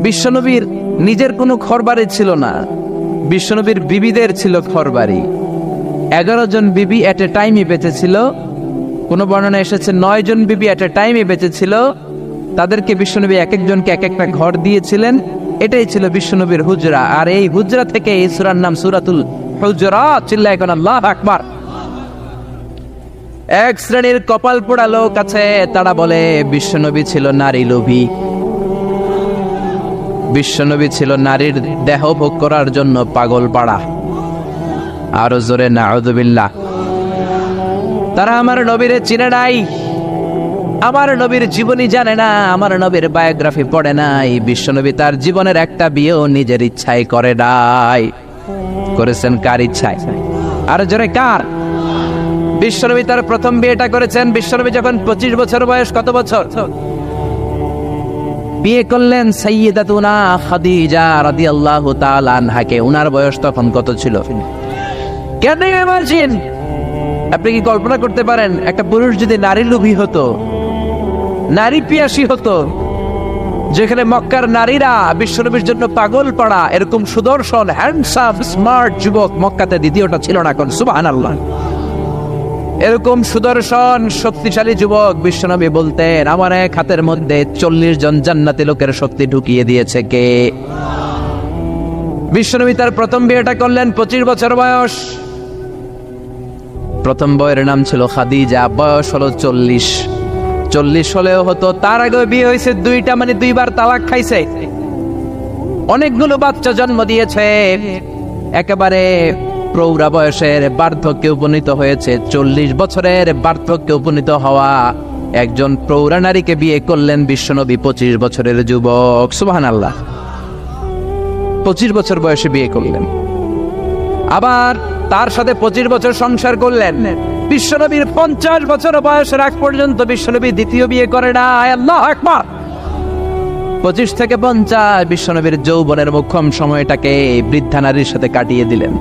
বিশ্বনবীর নিজের কোনো ঘরবাড়ি ছিল না, বিশ্বনবীর বিবিদের ছিল ঘরবাড়ি। 11 জন বিবি এট এ টাইমই বেঁচে ছিল। কোনো বর্ণনা এসেছে 9 জন বিবি এট এ টাইমই বেঁচে ছিল। তাদেরকে বিশ্বনবী এক একজনকে এক একটা ঘর দিয়েছিলেন। এটাই ছিল বিশ্বনবীর হুজরা। আর এই হুজরা থেকে এই সূরার নাম সূরাতুল হুজরাত। চিল্লায় কোন আল্লাহু আকবার। এক শ্রেণীর কপাল পোড়া লোক আছে, তারা বলে বিশ্বনবী ছিল নারী লোভী, বিশ্বনবী ছিল নারীর দেহ ভোগ করার জন্য পাগল পাড়া। আরো জোরে নাউযুবিল্লাহ। তারা আমার নবীরে চিনে নাই, আমার নবীর জীবনী জানে না, আমার নবীর বায়োগ্রাফি পড়ে নাই। বিশ্বনবী তার জীবনের একটা বিয়েও নিজের ইচ্ছায় করে নাই। করেছেন কার ইচ্ছায়? আর জোরে কার? বিশ্বনবী তার প্রথম বিয়েটা করেছেন বিশ্বনবী যখন 25 বছর বয়স। কত বছর? বিয়ে করলেন সাইয়্যিদাতুনা খাদিজা রাদিয়াল্লাহু তাআলা আনহাকে। উনার বয়স তখন কত ছিল? কেন ইমাজিন, আপনি কি কল্পনা করতে পারেন একটা পুরুষ যদি নারী লোভী হতো, নারী পিয়াসী হতো, যেখানে মক্কার নারীরা বিশ্বনবীর জন্য পাগল পাড়া, এরকম সুদর্শন হ্যান্ডসাম স্মার্ট যুবক মক্কাতে দ্বিতীয়টা ছিল না। কোন সুবহানাল্লাহ। এরকম সুদর্শন শক্তিশালী যুবক বিশ্বনবী বলতেন, আমার এক হাতের মধ্যে 40 জন জান্নাতি লোকের শক্তি ঢুকিয়ে দিয়েছে কে? বিশ্বনবী তার প্রথম বিয়েটা করলেন 25 বছর বয়স। প্রথম বউয়ের নাম ছিল খাদিজা, বয়স হলো 40। 40 হলেও হতো, তার আগে বিয়ে হয়েছে 2টা, মানে 2বার তালাক খাইছে, অনেকগুলো বাচ্চা জন্ম দিয়েছে, একেবারে প্রৌঢ়া বয়সের বার্ধক্যে উপনীত হয়েছে। 40 বছরের বার্ধক্যে উপনীত হওয়া একজন প্রৌঢ়া নারীকে বিয়ে করলেন বিশ্বনবী, 25 বছরের যুবক। সুবহানাল্লাহ। 25 বছর বয়সে বিয়ে করলেন, আবার তার সাথে 25 বছর সংসার করলেন। বিশ্বনবীর 50 বছর বয়সের আগ পর্যন্ত বিশ্বনবী দ্বিতীয় বিয়ে করে না। আল্লাহু আকবার। 25 থেকে 50 বিশ্বনবীর যৌবনের মোক্ষম সময়টাকে বৃদ্ধা নারীর সাথে কাটিয়ে দিলেন।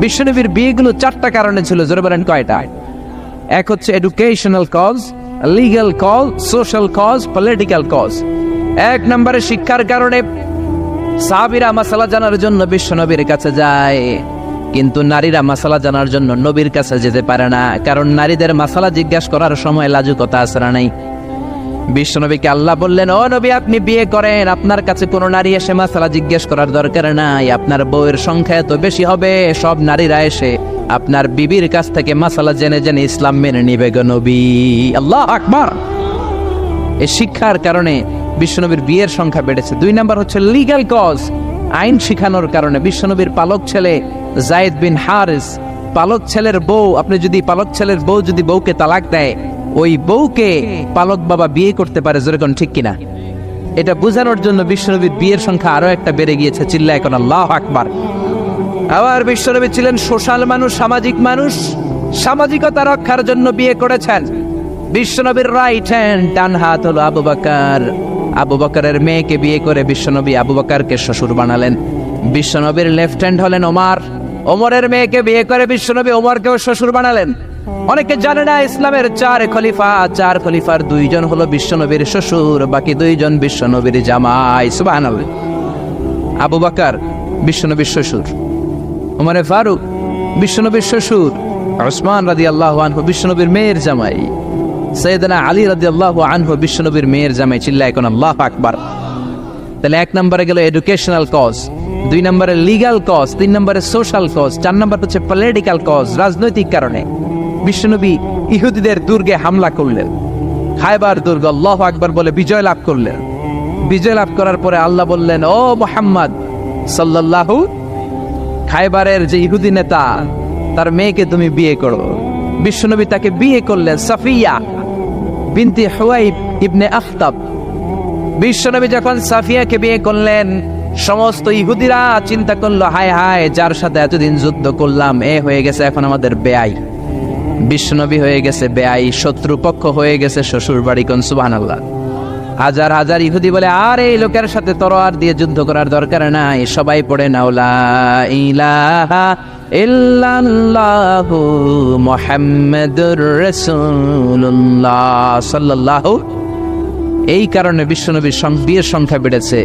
বিশ্বনবীর বিয়েগুলো 4টা কারণে ছিল। জোরে বলেন কয়টা? এক হচ্ছে educational cause, legal cause, social cause, political cause. 1 নম্বরে শিক্ষার কারণে। সাহাবীরা মাসালা জানার জন্য বিশ্বনবীর কাছে যায়, কিন্তু নারীরা মাসালা জানার জন্য নবীর কাছে যেতে পারে না, কারণ নারীদের মাসালা জিজ্ঞাসা করার সময় লাজুকতা আসরা নাই। বিশ্বনবীকে আল্লাহ বললেন, ও নবী আপনি বিয়ে করেন, আপনার কাছে কোনো নারী এসে মাসালা জিজ্ঞেস করার দরকার নাই, আপনার বউয়ের সংখ্যা এত বেশি হবে, সব নারীরা এসে আপনার বিবির কাছ থেকে মাসালা জেনে জেনে ইসলাম মেনে নিবে গো নবী। আল্লাহু আকবার। এই শিক্ষার কারণে বিশ্বনবীর বিয়ের সংখ্যা বেড়েছে। 2 নাম্বার হচ্ছে লিগ্যাল কজ, আইন শিখানোর কারণে। বিশ্বনবীর পালক ছেলে যায়েদ বিন হারিস, পালক ছেলের বউ, আপনি যদি পালক ছেলের বউ যদি বউকে তালাক দেয়, ওই বউকে পালক বাবা বিয়ে করতে পারে। যেরকম ঠিক কিনা? এটা বোঝানোর জন্য বিশ্বনবীর বিয়ের সংখ্যা আরো একটা বেড়ে গিয়েছে। চিল্লায় এখন আল্লাহু আকবার। আবার বিশ্বনবী ছিলেন সোশ্যাল মানুষ, সামাজিক মানুষ, সামাজিকতা রক্ষার জন্য বিয়ে করেছেন। বিশ্বনবীর রাইট হ্যান্ড, ডান হাত হলো আবু বকর। আবু বকরের মেয়েকে বিয়ে করে বিশ্বনবী আবু বকরকে শ্বশুর বানালেন। বিশ্বনবীর লেফট হ্যান্ড হলেন ওমর। ওমরের মেয়েকে বিয়ে করে বিশ্বনবী ওমরকেও শ্বশুর বানালেন। অনেকে জানে না ইসলামের 4 খলিফা, 4 খলিফার 2 জন হলো বিশ্বনবীর শ্বশুর, বাকি 2 জন বিশ্বনবীর জামাই। সুবহানাল্লাহ। আবু বকর বিশ্বনবীর শ্বশুর, ওমর ফারুক বিশ্বনবীর শ্বশুর, উসমান রাদিয়াল্লাহু আনহু বিশ্বনবীর মেয়ের জামাই, সাইয়েদনা আলী রাদিয়াল্লাহু আনহু বিশ্বনবীর মেয়ের জামাই। চিল্লায় এখন আল্লাহু আকবার। তাহলে 1 নম্বরে গেল এডুকেশনাল কজ, 2 নম্বরে লিগ্যাল কজ, 3 নম্বরে সোশ্যাল কজ, 4 নম্বর হচ্ছে পলিটিক্যাল কজ, রাজনৈতিক কারণে। বিশ্বনবী ইহুদিদের দুর্গে হামলা করলেন, খায়বার দুর্গ, আল্লাহু আকবার বলে বিজয় লাভ করলেন। বিজয় লাভ করার পরে আল্লাহ বললেন, ও মুহাম্মদ সাল্লাল্লাহু, খায়বারের যে ইহুদি নেতা তার মেয়েকে তুমি বিয়ে করো। বিশ্বনবী তাকে বিয়ে করলেন, সাফিয়া বিনতে হুয়াইব ইবনে আখতাব। বিশ্বনবী যখন সাফিয়াকে বিয়ে করলেন, সমস্ত ইহুদিরা চিন্তা করলো, হায় হায়, যার সাথে এতদিন যুদ্ধ করলাম এ হয়ে গেছে এখন আমাদের বেয়াই। বিশ্বনবী হয়ে গেছে বেয়াই, শত্রুপক্ষ হয়ে গেছে শ্বশুর বাড়ি। কোন সুবহানাল্লাহ। হাজার হাজার ইহুদি বলে, আর এই লোকের সাথে তরোয়ার দিয়ে যুদ্ধ করার দরকার নাই, সবাই পড়ে নাও লা ইলাহা ইল্লাল্লাহু মুহাম্মাদুর রাসূলুল্লাহ সাল্লাল্লাহু। এই কারণে বিশ্বনবীর বিয়ের সংখ্যা বেড়েছে।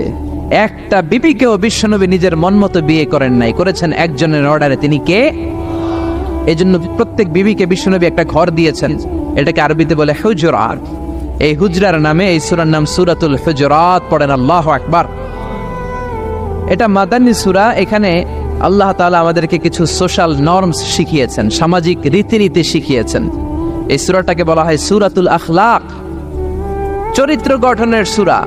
একটা বিবিকেও বিশ্বনবী নিজের মন মতো বিয়ে করেন নাই, করেছেন একজনের অর্ডারে। তিনি কে? এই জন্য প্রত্যেক বিবিকে বিশ্বনবী একটা ঘর দিয়েছেন, এটাকে আরবিতে বলে হুজরাত। এই হুজরার নামে এই সূরার নাম সূরাতুল হুজরাত। পড়েন আল্লাহু আকবার। এটা মাদানী সূরা। এখানে আল্লাহ তাআলা আমাদেরকে কিছু সোশ্যাল নর্মস শিখিয়েছেন, সামাজিক রীতিনীতি শিখিয়েছেন। এই সূরাটাকে বলা হয় সূরাতুল আখলাক, চরিত্র গঠনের সূরা।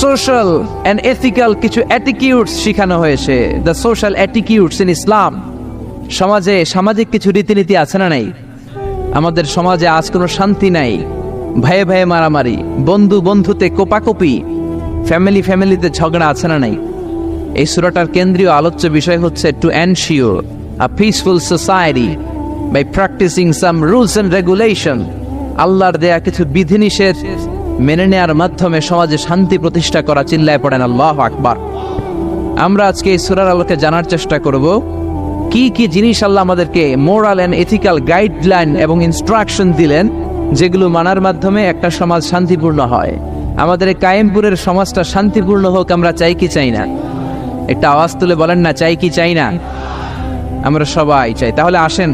সোশ্যাল এন্ড এথিক্যাল কিছু অ্যাটিটিউডস শিখানো হয়েছে, দ্য সোশ্যাল অ্যাটিটিউডস ইন ইসলাম। সমাজে সামাজিক কিছু রীতিনীতি আছে না নাই? আমাদের সমাজে আজ কোনো শান্তি নাই, ভাইয়ে ভাইয়ে মারামারি, বন্ধু বন্ধুতে কোপাকুপি, ফ্যামিলিতে ঝগড়া আছে না নাই? এই সূরাটার কেন্দ্রীয় আলোচ্য বিষয় হচ্ছে to ensure a peaceful society by practicing some rules and regulation. আল্লাহর দেয়া কিছু বিধিনিষেধ মেনে নেওয়ার মাধ্যমে সমাজে শান্তি প্রতিষ্ঠা করা। চিল্লায় পড়েন আল্লাহু আকবার। আমরা আজকে এই সূরার আলোকে জানার চেষ্টা করব কি কি জিনিস আল্লাহ আমাদেরকে মোরাল এন্ড এথিক্যাল গাইডলাইন এবং ইনস্ট্রাকশন দিলেন, যেগুলো মানার মাধ্যমে একটা সমাজ শান্তিপূর্ণ হয়। আমাদের এই কায়েমপুরের সমাজটা শান্তিপূর্ণ হোক, আমরা চাই কি চাই না? একটা আওয়াজ তুলে বলেন না, চাই কি চাই না? আমরা সবাই চাই। তাহলে আসেন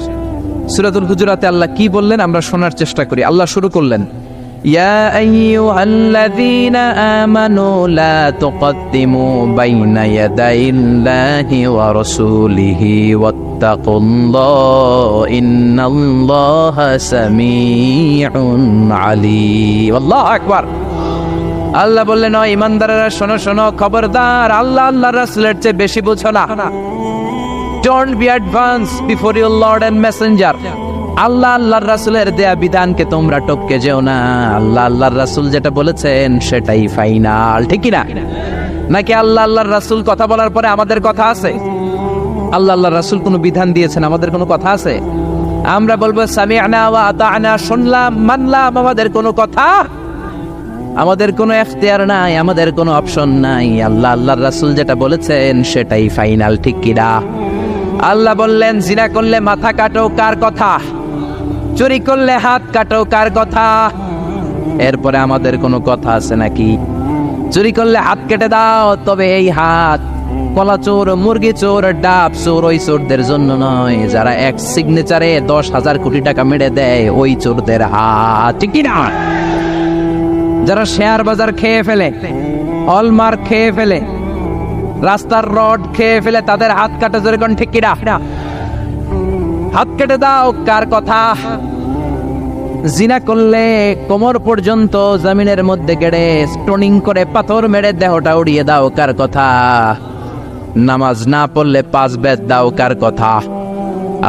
সূরাতুল হুজুরাতে আল্লাহ কি বললেন আমরা শোনার চেষ্টা করি। আল্লাহ শুরু করলেন, ইয়া আইয়ুহাল্লাযীনা আমানু লা তুকদ্দিমু বাইনা ইয়াদাইল্লাহি ওয়া রাসূলিহি ওয়াত্তাকুল্লাহ ইন্নাল্লাহা সামিউন আলীম। আল্লাহু আকবার। আল্লাহ বললেন, ও ইমানদারেরা শোনো শোনো, খবরদার আল্লাহ আল্লাহর রাসূলের চেয়ে বেশি বুঝো না। Don't be advanced before your Lord and Messenger. আল্লাহ আল্লাহর রাসূলের দেয়া বিধানকে তোমরা টপকে যেও না। আল্লাহ আল্লাহর রাসূল যেটা বলেছেন সেটাই ফাইনাল, ঠিক কি না? নাকি আল্লাহ আল্লাহর রাসূল কথা বলার পরে আমাদের কথা আছে? আল্লাহ আল্লাহর রাসূল কোনো বিধান দিয়েছেন, আমাদের কোনো কথা আছে? আমরা বলবো সামি'না ওয়া আতা'না, শুনলাম মানলাম, আমাদের কোনো কথা, আমাদের কোনো এখতিয়ার নাই, আমাদের কোনো অপশন নাই। আল্লাহ আল্লাহর রাসূল যেটা বলেছেন সেটাই ফাইনাল, ঠিক কি না? আল্লাহ বললেন, জিনা করলে মাথা কাটো, কার কথা? চুরি করলে হাত কাটো, কার কথা? এরপরে আমাদের কোনো কথা আছে নাকি? চুরি করলে হাত কেটে দাও, তবে এই হাত কলা চোর, মুরগি চোর, ডাব চোর ওই চোরদের জন্য নয়, যারা এক সিগনেচারে 10,000 কোটি টাকা মেরে দেয় ওই চোরদের হাত, ঠিক না? যারা শেয়ার বাজার খেয়ে ফেলে, হলমার্ক খেয়ে ফেলে, রাস্তার রড খেয়ে ফেলে, তাদের হাত কাটা, যেরকম ঠিক কিনা? হাত কেটে দাও, কার কথা? জিনা করলে কোমর পর্যন্ত জমিনের মধ্যে গেড়ে স্টোনিং করে পাথর মেরে দেহটা উড়িয়ে দাও, কার কথা? নামাজ না পড়লে 5 বেত দাও, কার কথা?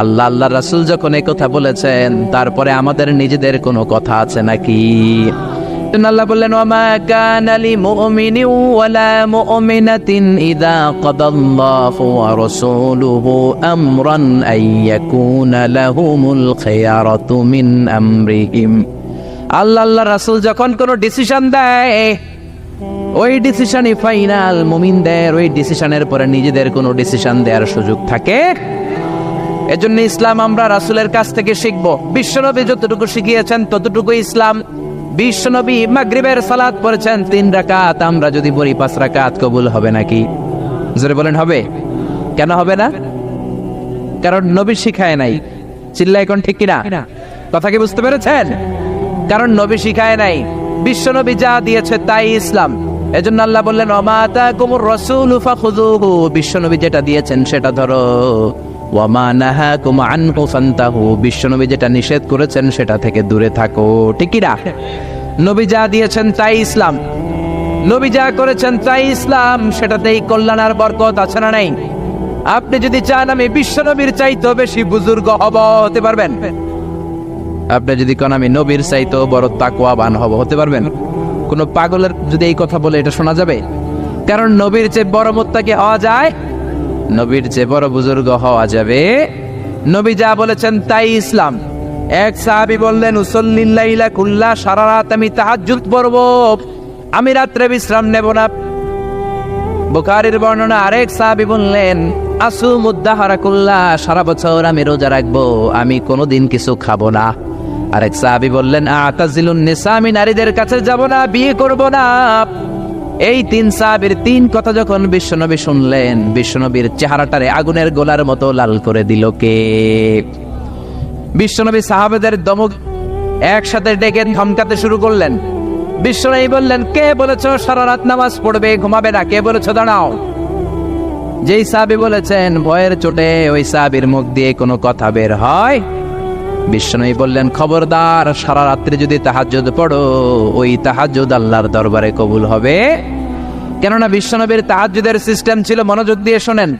আল্লাহ আল্লাহ রাসূল যখন এই কথা বলেছেন, তারপরে আমাদের নিজেদের কোনো কথা আছে নাকি? আল্লাহ বললেন, ওয়ামা কানা লিমুমিনিন ওয়ালা মুমিনাতিন ইযা কাদাল্লাহু ওয়া রাসূলুহু আমরান আইয়াকুনা লাহুমুল খিয়ারাতু মিন আমরিহিম। আল্লাহ আল্লাহর রাসূল যখন কোনো ডিসিশন দেয়, ওই ডিসিশনই ফাইনাল। মুমিনদের ওই ডিসিশনের পরে নিজেদের কোনো ডিসিশন দেওয়ার সুযোগ থাকে? এজন্য ইসলাম আমরা রাসূলের কাছ থেকে শিখবো। বিশ্বনবী যতটুকু শিখিয়েছেন ততটুকু ইসলাম। বিশ্বনবী মাগরিবের সালাত পড়েছেন 3 রাকাত, আমরা যদি পড়ি 5 রাকাত, কবুল হবে নাকি? জোরে বলেন, হবে? কেন হবে না? কারণ নবী শিখায় নাই। চিল্লা এখন ঠিক কিনা? কথা কি বুঝতে পেরেছেন? কারণ নবী শিখায় নাই, বিশ্বনবী যা দিয়েছে তাই ইসলাম। এজন্য আল্লাহ বললেন, ওমা আতাকুমুর রাসূলু ফাখুযুহু, বিশ্বনবী যেটা দিয়েছেন সেটা ধরো। ওয়ামা নাহাকুম আনহু ফান্তাহু, বিশ্বনবী যেটা নিষেধ করেছেন সেটা থেকে দূরে থাকো, ঠিক কি না? নবী যা দিয়েছেন তাই ইসলাম, নবী যা করেছেন তাই ইসলাম, সেটাতেই কল্যাণ আর বরকত আছে না নাই? আপনি যদি চান আমি বিশ্বনবীর চাইতেও বেশি বুজুর্গ হব, হতে পারবেন? আপনি যদি কোন আমি নবীর চাইতেও বড় তাকওয়াবান হব, হতে পারবেন? কোন পাগলের যদি এই কথা বলে এটা শোনা যাবে? কারণ নবীর চেয়ে বড় মুত্তাকি হওয়া যায়, নবীর চেয়ে বড় বুজুর্গ হওয়া যাবে। নবী যা বলেছেন তাই ইসলাম। এক সাহাবী বললেন, উসাল্লিল লাইলা কুল্লা, সারা রাত আমি তাহাজ্জুদ পড়ব, আমি রাত্রে বিশ্রাম নেব না। বুখারীর বর্ণনা। আরেক সাহাবী বললেন, আসুমুদ দাহরা কুল্লা, সারা বছর আমি রোজা রাখবো, আমি কোনোদিন কিছু খাবো না। আরেক সাহাবী বললেন, আতাজিলুন নিসা, আমি নারীদের কাছে যাব না, বিয়ে করব না। এই তিন সাহাবীর তিন কথা যখন বিশ্বনবী শুনলেন, বিশ্বনবীর চেহারাটারে আগুনের গোলার মতো লাল করে দিল কে? বিশ্বনবী সাহাবেদের দমক একসাথে ডেকে ধমকাতে শুরু করলেন। বিশ্বনবী বললেন, কে বলেছো সারা রাত নামাজ পড়বে, ঘুমাবে না? কে বলেছো দাঁড়াও? যেই সাহাবী বলেছেন, ভয়ের চোটে ওই সাহাবীর মুখ দিয়ে কোনো কথা বের হয়। বিশ্বনবী বললেন, খবরদার, সারা রাত্রি যদি তাহাজ্জুদ পড়ো, ওই তাহাজ্জুদ আল্লাহর দরবারে কবুল হবে। কেননা বিশ্বনবীর তাহাজ্জুদের সিস্টেম ছিল, মনোযোগ দিয়ে শোনেন,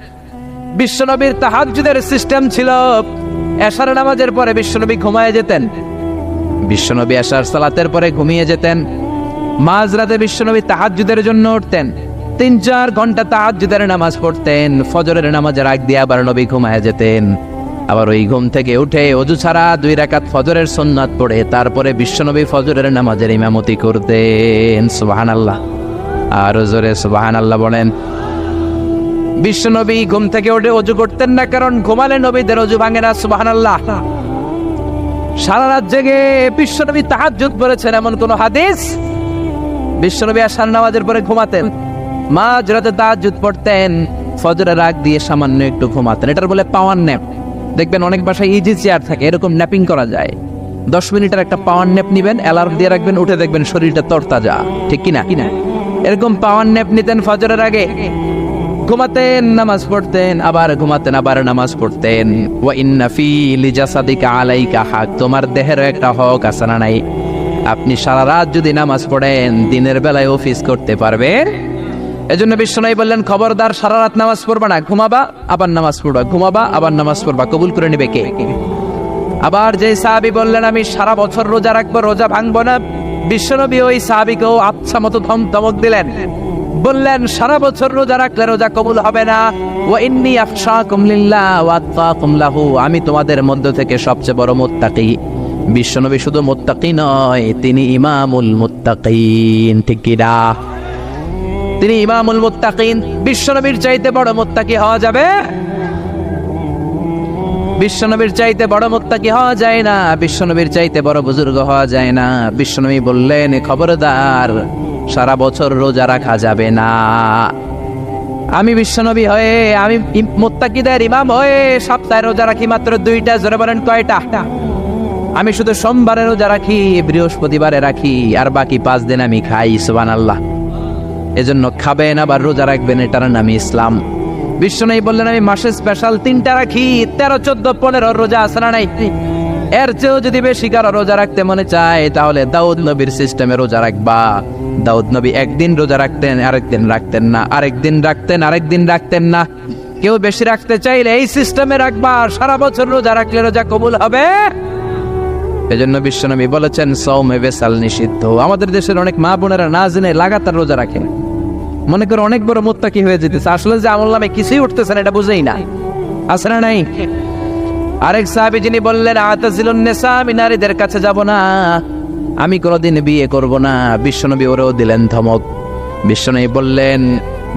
বিশ্বনবীর তাহাজ্জুদের সিস্টেম ছিল এশার নামাজের পরে বিশ্বনবী ঘুমায় যেতেন। বিশ্বনবী এশার সালাতের পরে ঘুমিয়ে যেতেন। মাঝরাতে বিশ্বনবী তাহাজ্জুদের জন্য উঠতেন, 3-4 ঘন্টা তাহাজ্জুদের নামাজ পড়তেন। ফজরের নামাজের আগ দিয়ে আবার নবী ঘুমায় যেতেন। আবার ওই ঘুম থেকে উঠে ওযু ছাড়া 2 রাকাত ফজরের সুন্নাত পড়ে তারপরে বিশ্বনবী ফজরের নামাজের ইমামতি করতেন। সুবহানাল্লাহ, আর জোরে সুবহানাল্লাহ বলেন। বিশ্বনবী ঘুম থেকে উঠে ওযু করতেন না, কারণ ঘুমালে নবীদের ওযু ভাঙে না। সুবহানাল্লাহ। সারা রাত জেগে বিশ্বনবী তাহাজ্জুদ পড়েছেন এমন কোন হাদিস? বিশ্বনবী আশার নামাজের পরে ঘুমাতেন, মাঝরাতে তাহাজ্জুদ পড়তেন, ফজরের আগ দিয়ে সামান্য একটু ঘুমাতেন। এটার বলে পাওয়ার ন্যাপ। দেখবেন অনেক বাসায় ইজি চেয়ার থাকে, এরকম ন্যাপিং করা যায়। 10 মিনিটের একটা পাওয়ার ন্যাপ নিবেন, অ্যালার্ম দিয়ে রাখবেন, উঠে দেখবেন শরীরটা তরতাজা। ঠিক কিনা? এরকম পাওয়ার ন্যাপ নিতেন ফজরের আগে, ঘুমাতেন, নামাজ পড়তেন, আবার ঘুমাতেন, আবার নামাজ পড়তেন। ওয়া ইন্না ফি লিজাসাদিকা আলাইকা হাক, তোমার দেহের একটা হক আছে না নাই? আপনি সারা রাত যদি নামাজ পড়েন, দিনের বেলায় অফিস করতে পারবেন। এজন্য বিশ্বনবী বললেন, খবরদার, সারা রাত নামাজ পড়বা না, ঘুমাবা আবার নামাজ পড়বা, ঘুমাবা আবার নামাজ পড়বা, কবুল করে নেবে কে? আবার যে সাহাবী বললেন, আমি সারা বছর রোজা রাখবো, রোজা ভাঙবো না, বিশ্বনবী ওই সাহাবীকেও আচ্ছা মতো ধমক দিলেন, বললেন, সারা বছর রোজা রাখলে রোজা কবুল হবে না। ওয়া ইন্নী আখশাকুম লিল্লাহ ওয়া আতকাকুম লাহু, আমি তোমাদের মধ্য থেকে সবচেয়ে বড় মুত্তাকি। বিশ্বনবী শুধু মুত্তাকি নয়, তিনি ইমামুল মুত্তাকিন। ঠিক কি না? তিনি ইমামুল মুত্তাকিন। বিশ্বনবীর চাইতে বড় মুত্তাকি হওয়া যাবে? বিশ্বনবীর চাইতে বড় মুত্তাকি হওয়া যায় না, বিশ্বনবীর চাইতে বড় বুজুর্গ হওয়া যায় না। বিশ্বনবী বললেন, খবরদার, সারা বছর রোজা রাখা যাবে না। আমি বিশ্বনবী হয়ে, আমি মুত্তাকিদের ইমাম হয়ে সপ্তাহে রোজা রাখি মাত্র 2টা। জোরে বলেন, কয়টা? আমি শুধু সোমবারে রোজা রাখি, বৃহস্পতিবারে রাখি, আর বাকি 5 দিন আমি খাই। সুবহানাল্লাহ। এজন্য খাবেন আবার রোজা রাখবেন, এটার নামই ইসলাম। বিশ্বনবী বললেন, আমি মাসে স্পেশাল 3টা রাখি, 13, 14, 15 রোজা আছে না নাই? এর চেয়েও যদি বেশি কারো রোজা রাখতে মনে চায়, তাহলে দাউদ নবীর সিস্টেমে রোজা রাখবা। দাউদ নবী একদিন রোজা রাখতেন, আরেকদিন রাখতেন না, আরেকদিন রাখতেন, আরেকদিন রাখতেন না। কেউ বেশি রাখতে চাইলে এই সিস্টেমে রাখবা, সারা বছর রোজা রাখলে রোজা কবুল হবে। এজন্য বিশ্বনবী বলেছেন, সওমে বেসাল নিষিদ্ধ। আমাদের দেশের অনেক মা বোনেরা না জেনে লাগাতার রোজা রাখেন, মনে করে অনেক বড় মুত্তাকি হয়ে যেতেছে, আসলে যে আমল নামে কিছুই উঠতেছে না, এটা বুঝেই না। আছে না নাই? আরেক সাহাবী যিনি বললেন, আতাজিলুন নিসা, আমি নারীদের কাছে যাব না, আমি কোনোদিন বিয়ে করব না। বিশ্বনবী ওরেও দিলেন ধমক। বিশ্বনবী বললেন,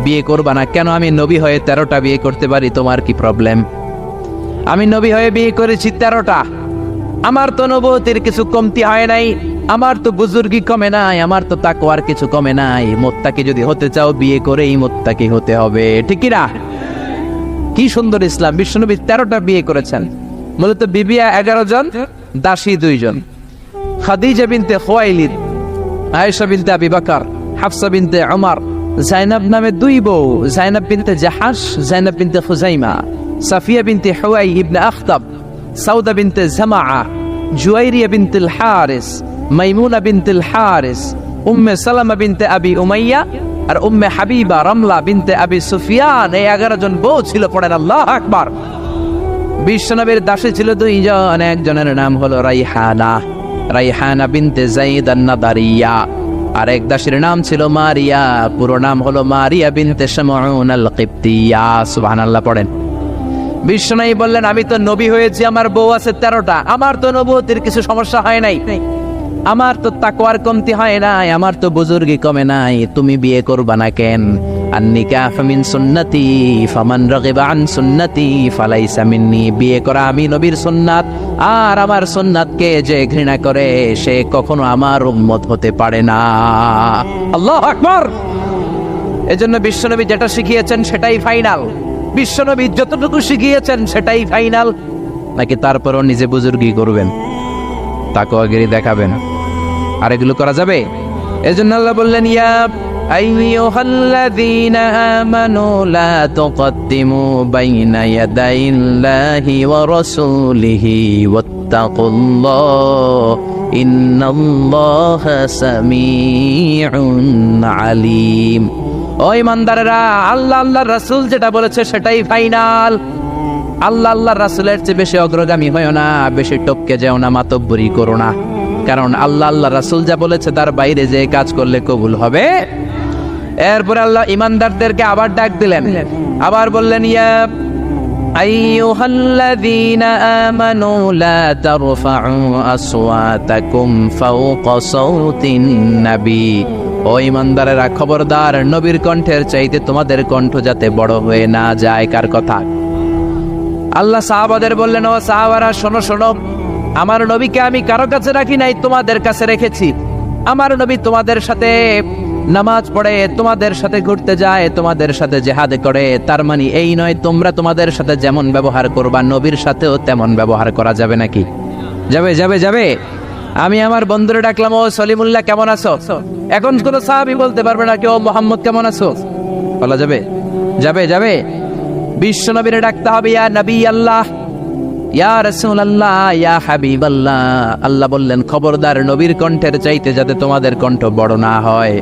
বিয়ে করবা না কেন? আমি নবী হয়ে 13টা বিয়ে করতে পারি, তোমার কি প্রবলেম? আমি নবী হয়ে বিয়ে করেছি 13টা, আমার তো নবুয়তের কিছু কমতি হয় নাই, আমার তো বুজুর্গি কমে নাই, আমার তো তাকওয়ার কিছু কমে নাই। মুত্তাকি যদি হতে চাও, বিয়ে করেই মুত্তাকি হতে হবে। ঠিক কি না? কি সুন্দর ইসলাম! বিশ্বনবী 13টা বিয়ে করেছেন। মূলত বিবিয়া 11 জন, দাসী 2 জন। খাদিজা বিনতে খুয়াইলিদ, আয়েশা বিনতে আবি বকর, হাফসা বিনতে উমর, জাইনাব নামে 2 বউ, জাইনাব বিনতে জাহাশ, জাইনাব বিনতে খুজাইমা, সাফিয়া বিনতে হুয়াই ইবনে আখতাব, সাউদা বিনতে জামাআ, জুয়াইরিয়া বিনতুল হারিস, মাইমুনা বিনতুল হারিস, উম্মে সালামা বিনতে আবি উমাইয়া, আর উম্মে হাবিবা রামলা বিনতে আবি সুফিয়ান। এই 11 জন বউ ছিল। পড়েন আল্লাহু আকবার। বিশ্বনবীর দাসী ছিল 2 জন, একজনের নাম হলো রাইহানা, রাইহানা বিনতে যায়েদ আন-নাদারিয়া, আর এক দাসীর নাম ছিল মারিয়া, পুরো নাম হলো মারিয়া বিনতে শামউন আল-কিবতিয়া। সুবহানাল্লাহ পড়েন। বিশ্বনবী বললেন, আমি তো নবী হয়েছি, আমার বউ আছে 13টা, আমার তো নবুয়তের কিছু সমস্যা হয় নাই, আমার তো তাকওয়ার কমতি হয় নাই, আমার তো বুজুর্গি কমে নাই, তুমি বিয়ে করবা না কেন? আন-নিকাহ মিন সুন্নতি ফামান রাগিবা আন সুন্নতি ফালাইসা মিন্নি। বিয়ে করা আমি নবীর সুন্নাত, আর আমার সুন্নাতকে যে ঘৃণা করে সে কখনো আমার উম্মত হতে পারে না। আল্লাহু আকবার। এজন্য বিশ্বনবী যেটা শিখিয়েছেন সেটাই ফাইনাল। বিশ্বনবী যতটুকু শিখিয়েছেন সেটাই ফাইনাল, নাকি তারপরও নিজে বুজুর্গি করবেন, তাকওয়াগিরি দেখাবেন? আর এগুলো করা যাবে? এজন্য আল্লাহ বললেন, ইয়া আইয়ুহাল্লাযীনা আমানু লা তুকদ্দিমু বাইনা ইয়াদাইল্লাহি ওয়া রাসূলিহি ওয়াত্তাকুল্লাহ ইন্নাল্লাহা সামিউন আলীম। ও ইমানদারেরা, আল্লাহ আল্লাহর রাসূল যেটা বলেছে সেটাই ফাইনাল। আল্লাহ আল্লাহর রাসূলের চেয়ে বেশি অগ্রগামী হয়ো না, বেশি টপকে যেও না, মাতব্বরি করো না। কারণ আল্লাহ আল্লাহ রাসূল যা বলেছে তার বাইরে যে কাজ করলে কবুল হবে। এরপরে আল্লাহ ইমানদারদেরকে আবার ডাক দিলেন, আবার বললেন, ইয়া আইয়ুহাল্লাযীনা আমানু লা তারফাউ আসওয়াতাকুম ফাওকা সাওতিন নবী। ও ইমানদারেরা, খবরদার, নবীর কণ্ঠের চাইতে তোমাদের কণ্ঠ যাতে বড় হয়ে না যায়। কার কথা? আল্লাহ সাহাবাদের বললেন, ও সাহাবারা, শোনো শোনো, আমার নবীকে আমি কারো কাছে রাখি নাই, তোমাদের কাছে রেখেছি। আমার নবী তোমাদের সাথে নামাজ পড়ে, তোমাদের সাথে ঘুরতে যায়, তোমাদের সাথে জিহাদ করে। তার মানে এই নয় তোমরা তোমাদের সাথে যেমন ব্যবহার করবা নবীর সাথেও তেমন ব্যবহার করা যাবে নাকি? যাবে যাবে যাবে। আমি আমার বন্ধুরে ডাকলাম, ও সলিমুল্লাহ কেমন আছো? এখন কোন সাহাবী বলতে পারবে না কেউ মোহাম্মদ কেমন আছো, বলা যাবে? যাবে যাবে। বিশ্ব নবীরে ডাকতে হবে, ইয়া নবী আল্লাহ, ইয়া রাসূলুল্লাহ, ইয়া হাবিবাল্লাহ। আল্লাহ বললেন, খবরদার, নবীর কণ্ঠের চাইতে যাতে তোমাদের কণ্ঠ বড় না হয়।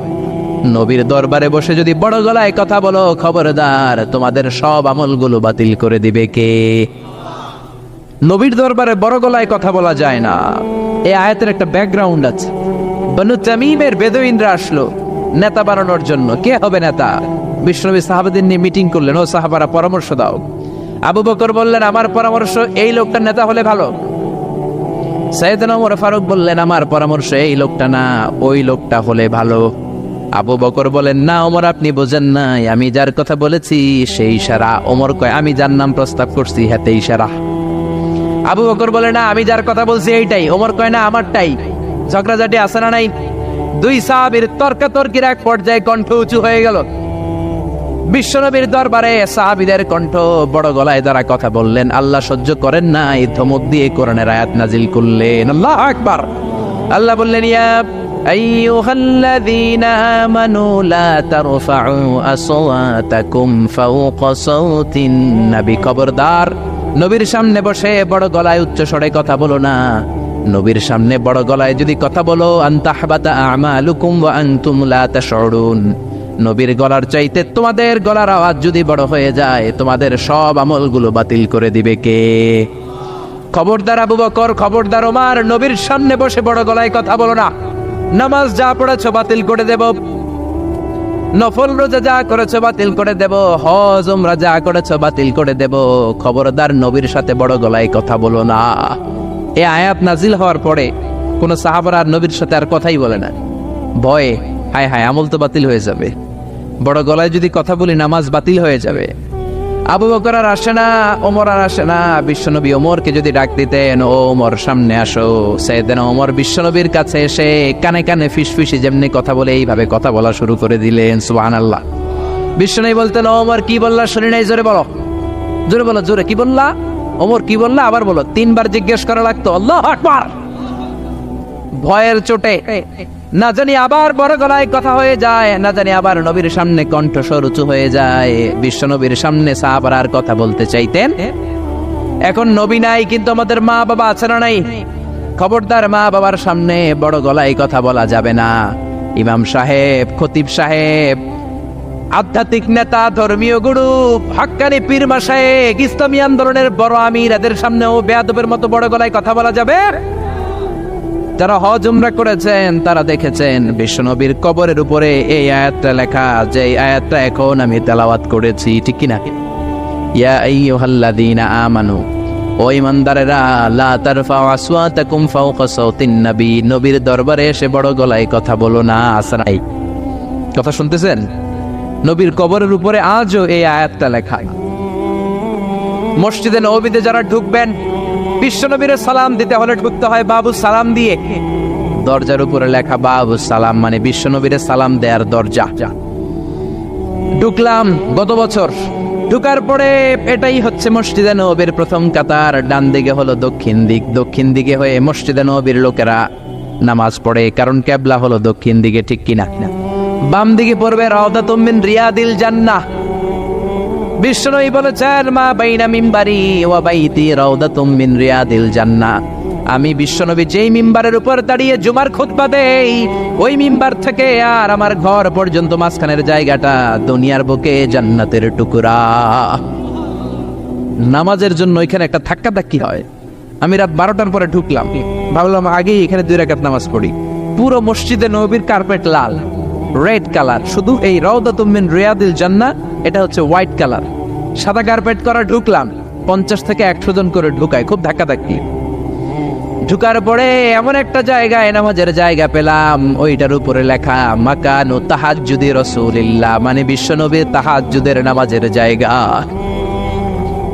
নবীর দরবারে বসে যদি বড় গলায় কথা বলো, খবরদার, তোমাদের সব আমলগুলো বাতিল করে দিবে কে? নবীর দরবারে বড় গলায় কথা বলা যায় না। এই আয়াতের একটা ব্যাকগ্রাউন্ড আছে। বনু তামিমের বেদুইনরা আসলো নেতা বানানোর জন্য। কে হবে নেতা? বিশ্বনবী সাহাবাদের নিয়ে মিটিং করলেন, ও সাহাবারা পরামর্শ দাও। আবু বকর বললেন, আমার পরামর্শ এই লোকটা নেতা হলে ভালো। সাইয়েদনা ওমর ফারুক বললেন, আমার পরামর্শ এই লোকটা না, ওই লোকটা হলে ভালো। আবু বকর বলেন, না ওমর, আপনি বোঝেন নাই, আমি যার কথা বলেছি সেই ইশারা। ওমর কয়, আমি যার নাম প্রস্তাব করছি হাতে ইশারা। আবু বকর বলে, না আমি যার কথা বলছি এইটাই। ওমর কয়, না আমারটাই। ঝগড়াঝাটি আছে না নাই? দুই সাহাবীর তর্কাতর্কির এক পর্যায়ে কণ্ঠ উঁচু হয়ে গেল। বিশ্বনবীর দরবারে সাহাবীদের কণ্ঠ বড় গলায় যারা কথা বললেন, আল্লাহ সহ্য করেন না, এই ধমক দিয়ে কোরআনের আয়াত নাজিল করলেন। আল্লাহু আকবার। আল্লাহ বললেন, ইয়া আইয়ুহাল্লাযীনা আমানু লা তারফাউ আসওয়াতাকুম ফাওকা সাওতিন নবী। খবরদার, নবীর সামনে বসে বড় গলায় উচ্চ স্বরে কথা বলো না। নবীর সামনে বড় গলায় যদি কথা বলো, আনতাহবাতা আমালুকুম ওয়া আনতুম লা তাশউরুন। নবীর গলার চাইতে তোমাদের গলার আওয়াজ যদি বড় হয়ে যায়, তোমাদের সব আমলগুলো বাতিল করে দিবে কে? খবরদার আবু বকর, খবরদার ওমর, নবীর সামনে বসে বড় গলায় কথা বলো না। নামাজ যা পড়েছো বাতিল করে দেব, নফল রোজা যা করেছো বাতিল করে দেব, হজ উমরা যা করেছো বাতিল করে দেব। খবরদার, নবীর সাথে বড় গলায় কথা বলো না। এই আয়াত নাজিল হওয়ার পরে কোন সাহাবারা আর নবীর সাথে আর কথাই বলে না, ভয়ে। হায় হায়, আমল তো বাতিল হয়ে যাবে, বড় গলায় যদি কথা বলি নামাজ বাতিল হয়ে যাবে। আবু বকর আর আসে না, ওমর আর আসে না। বিশ্বনবী ওমরকে যদি ডাক দিতেন, ও ওমর সামনে আসো, সাইয়েদনা ওমর বিশ্বনবীর কাছে এসে কানে কানে ফিসফিসি যেমনি কথা বলে এইভাবে কথা বলা শুরু করে দিলেন। সুবহানাল্লাহ। বিশ্বনবী বলতেন, ও ওমর কি বললা শুনি নাই, জোরে বলো, জোরে বলো, জোরে। কি বললা ওমর, কি বললা, আবার বলো। 3 বার জিজ্ঞেস করা লাগতো। আল্লাহু আকবার। ভয়ের চোটে না জানি আবার বড় গলায় কথা হয়ে যায়, না জানি আবার নবীর সামনে কণ্ঠস্বর উঁচু হয়ে যায়। বিশ্ব নবীর সামনে সাহাবারা আর কথা বলতে চাইতেন। এখন নবী নাই, কিন্তু আমাদের মা বাবা আছে না নাই? খবরদার, মা বাবার সামনে বড় গলায় কথা বলা যাবে না। ইমাম সাহেব, খতিব সাহেব, আধ্যাত্মিক নেতা, ধর্মীয় গুরু, হাক্কানি পীর মাশায়েখ, ইসলামী আন্দোলনের বড় আমির, এদের সামনেও বেয়াদবের মতো বড় গলায় কথা বলা যাবে? যারা হজ উমরা করেছেন তারা দেখেছেন বিশ্বনবীর কবরের উপরে এই আয়াতটা লেখা, যে আয়াতটা এখন আমি তেলাওয়াত করেছি, ঠিক কিনা? ইয়া আইয়ুহাল্লাযীনা আমানু, ও ঈমানদারেরা, লা তারফাউ আসওয়াতাকুম ফাওকা সাওতিন নবী। নবীর দরবারে এসে বড় গলায় কথা বলো না। আসরাই কথা শুনতেছেন? নবীর কবরের উপরে আজও এই আয়াতটা লেখা। মসজিদে নববীতে যারা ঢুকবেন, বিশ্বনবীর সালাম দিতে হলে ঢুকতে হয় বাবু সালাম দিয়ে। দরজার উপরে লেখা বাবু সালাম, মানে বিশ্বনবীর সালাম দেয়ার দরজা। ঢুকলাম গত বছর। ঢুকার পরে এটাই হচ্ছে মসজিদে নববীর প্রথম কাতার। ডান দিকে হলো দক্ষিণ দিক, দক্ষিণ দিকে হয়ে মসজিদে নববীর লোকেরা নামাজ পড়ে, কারণ কিবলা হলো দক্ষিণ দিকে, ঠিক কিনা? বাম দিকে পড়বে রাউদাতুম মিন রিয়াদিল জান্নাহ। বিষ্ণুই বলেছেন মা বাইনা মিম্বারি ওয়া বাইতি রাউদাতুম মিন রিয়াদিল জান্নাহ। আমি বিশ্বনবী যেই মিম্বারের উপর দাঁড়িয়ে জুমার খুতবা দেই, ওই মিম্বার থেকে আর আমার ঘর পর্যন্ত মাঝখানের জায়গাটা দুনিয়ার বুকে জান্নাতের টুকরা। নামাজের জন্য এখানে একটা ধাক্কাধাক্কি হয়। আমি রাত 12টার পরে ঢুকলাম, ভাবলাম আগেই এখানে 2 রাকাত নামাজ পড়ি। পুরো মসজিদে নববীর কার্পেট লাল, রেড কালার, শুধু এই রাউদাতুম মিন রিয়াদিল জান্নাহ এটা হচ্ছে হোয়াইট কালার, সাদা কার্পেট করা। ঢুকলাম, 50 থেকে 100 জন করে ঢুকায়, খুব ধাক্কাধাক্কি। ঢুকার পরে এমন একটা জায়গায় নামাজের জায়গা পেলাম, ওইটার উপরে লেখা মাকানু তাহাজ্জুদি রাসূলিল্লাহ, মানে বিশ্বনবীর তাহাজ্জুদের নামাজের জায়গা।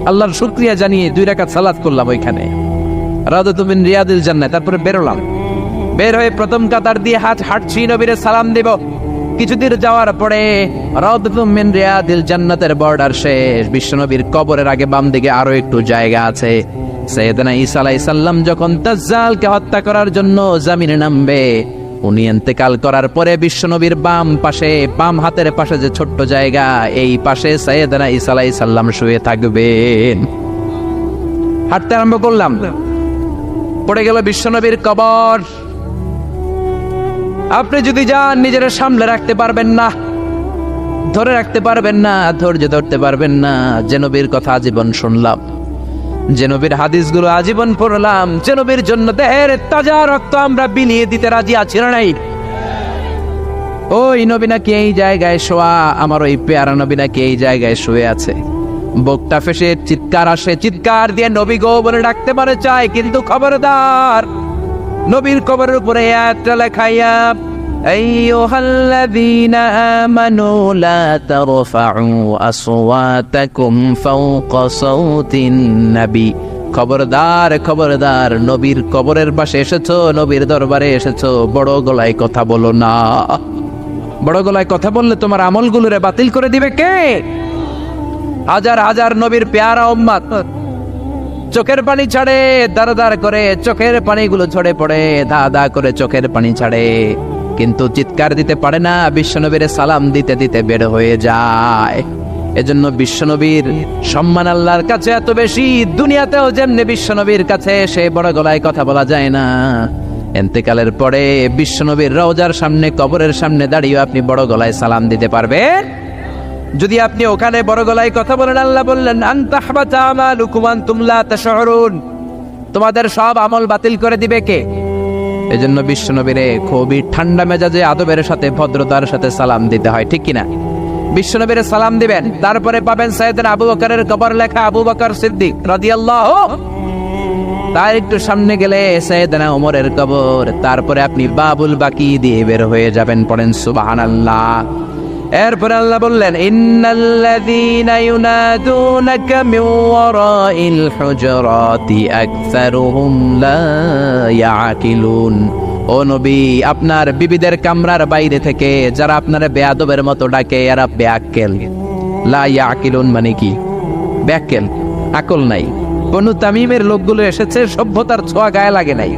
আল্লাহর শুকরিয়া জানিয়ে 2 রাকাত সালাত করলাম ওইখানে, রাউদাতুম মিন রিয়াদিল জান্নাহ। তারপরে বেরোলাম, বের হয়ে প্রথম কাতার দিয়ে হাঁটছি, নবীরে সালাম দেব। কিছুদিন যাওয়ার পরে রাউদাতুম মিন রিয়াদিল জান্নাতের বর্ডার শেষ। বিশ্বনবীর কবরের আগে বাম দিকে আরো একটু জায়গা আছে। সাইয়েদনা ঈসা আলাইহিস সালাম যখন দাজ্জালকে হত্যা করার জন্য জমিনে নামবে, উনি ইন্তেকাল করার পরে বিশ্বনবীর বাম পাশে, বাম হাতের পাশে যে ছোট্ট জায়গা, এই পাশে সাইয়েদনা ঈসা আলাইহিস সালাম শুয়ে থাকবেন। হাঁটতে আরম্ভ করলাম, পড়ে গেল বিশ্বনবীর কবর। আপনি যদি যান, নিজের সামলে রাখতে পারবেন না, ধরে রাখতে পারবেন না, ধৈর্য ধরতে পারবেন না। যে নবীর কথা আজীবন শুনলাম, যে নবীর হাদিসগুলো আজীবন পড়লাম, যে নবীর জন্য দেহের তাজা রক্ত আমরা বিলিয়ে দিতে রাজি আছি না নাই, ওই নবী নাকি এই জায়গায় শোয়া, আমার ওই পেয়ারা নবী নাকি এই জায়গায় শুয়ে আছে। বুকটা ফেসে চিৎকার আসে, চিৎকার দিয়ে নবী গো বলে ডাকতে পারে চায়, কিন্তু খবরদার, নবীর কবরের উপরে একটা লেখাইয়া আইয়ুহাল্লাযীনা আমানু লা তারফাউ আসওয়াতাকুম ফাওকা সাওতিন নবী। খবরদার, খবরদার, নবীর কবরের পাশে এসেছো, নবীর দরবারে এসেছো, বড় গলায় কথা বলো না। বড় গলায় কথা বললে তোমার আমলগুলোরে বাতিল করে দিবে কে? হাজার হাজার নবীর পেয়ারা উম্মত চোখের পানি ছাড়ে, দাঁড় দাঁড় করে চোখের পানিগুলো ঝরে পড়ে, দা দা করে চোখের পানি ছাড়ে, কিন্তু চিৎকার দিতে পারে না। বিশ্বনবীর সালাম দিতে দিতে বের হয়ে যায়। এজন্য বিশ্বনবীর সম্মান আল্লাহর কাছে এত বেশি, দুনিয়াতেও যেমনি বিশ্বনবীর কাছে সে বড় গলায় কথা বলা যায় না, ইন্তেকালের পরে বিশ্বনবীর রওজার সামনে, কবরের সামনে দাঁড়িয়ে আপনি বড় গলায় সালাম দিতে পারবেন? যদি আপনি ওখানে বড় গলায় কথা বলেন, আল্লাহ বললেন আনতাহবাতা আমালুকুম আনতুম লা তাশউরুন, তোমাদের সব আমল বাতিল করে দিবে কে? এজন্য বিশ্বনবীরে খুবই ঠান্ডা মেজাজে, আদবের সাথে, ভদ্রতার সাথে সালাম দিতে হয়, ঠিক কিনা? বিশ্বনবীরে সালাম দিবেন, তারপরে পাবেন সাইয়েদনা আবু বকরের কবর লেখা আবু বকর সিদ্দিক রাদিয়াল্লাহু। তার একটু সামনে গেলে সাইয়েদনা ওমরের কবর, তারপরে আপনি বাবুল বাকি দিয়ে বের হয়ে যাবেন। পড়েন সুবহানাল্লাহ। এরপরে আল্লাহ বললেন ইন্নাল্লাযীনা ইউনাদুনাকা মিন ওয়ারাইল হুজুরাতি আকসারুহুম লা ইয়াকিলুন। ও নবী, আপনার বিবিদের কামরার বাইরে থেকে যারা আপনার বেয়াদবের মতো ডাকে, এরা বেআক্কেল। লা ইয়াকিলুন মানে কি? বেআক্কেল, আকল নাই। বনু তামিমের লোকগুলো এসেছে, সভ্যতার ছোঁয়া গায়ে লাগে নাই,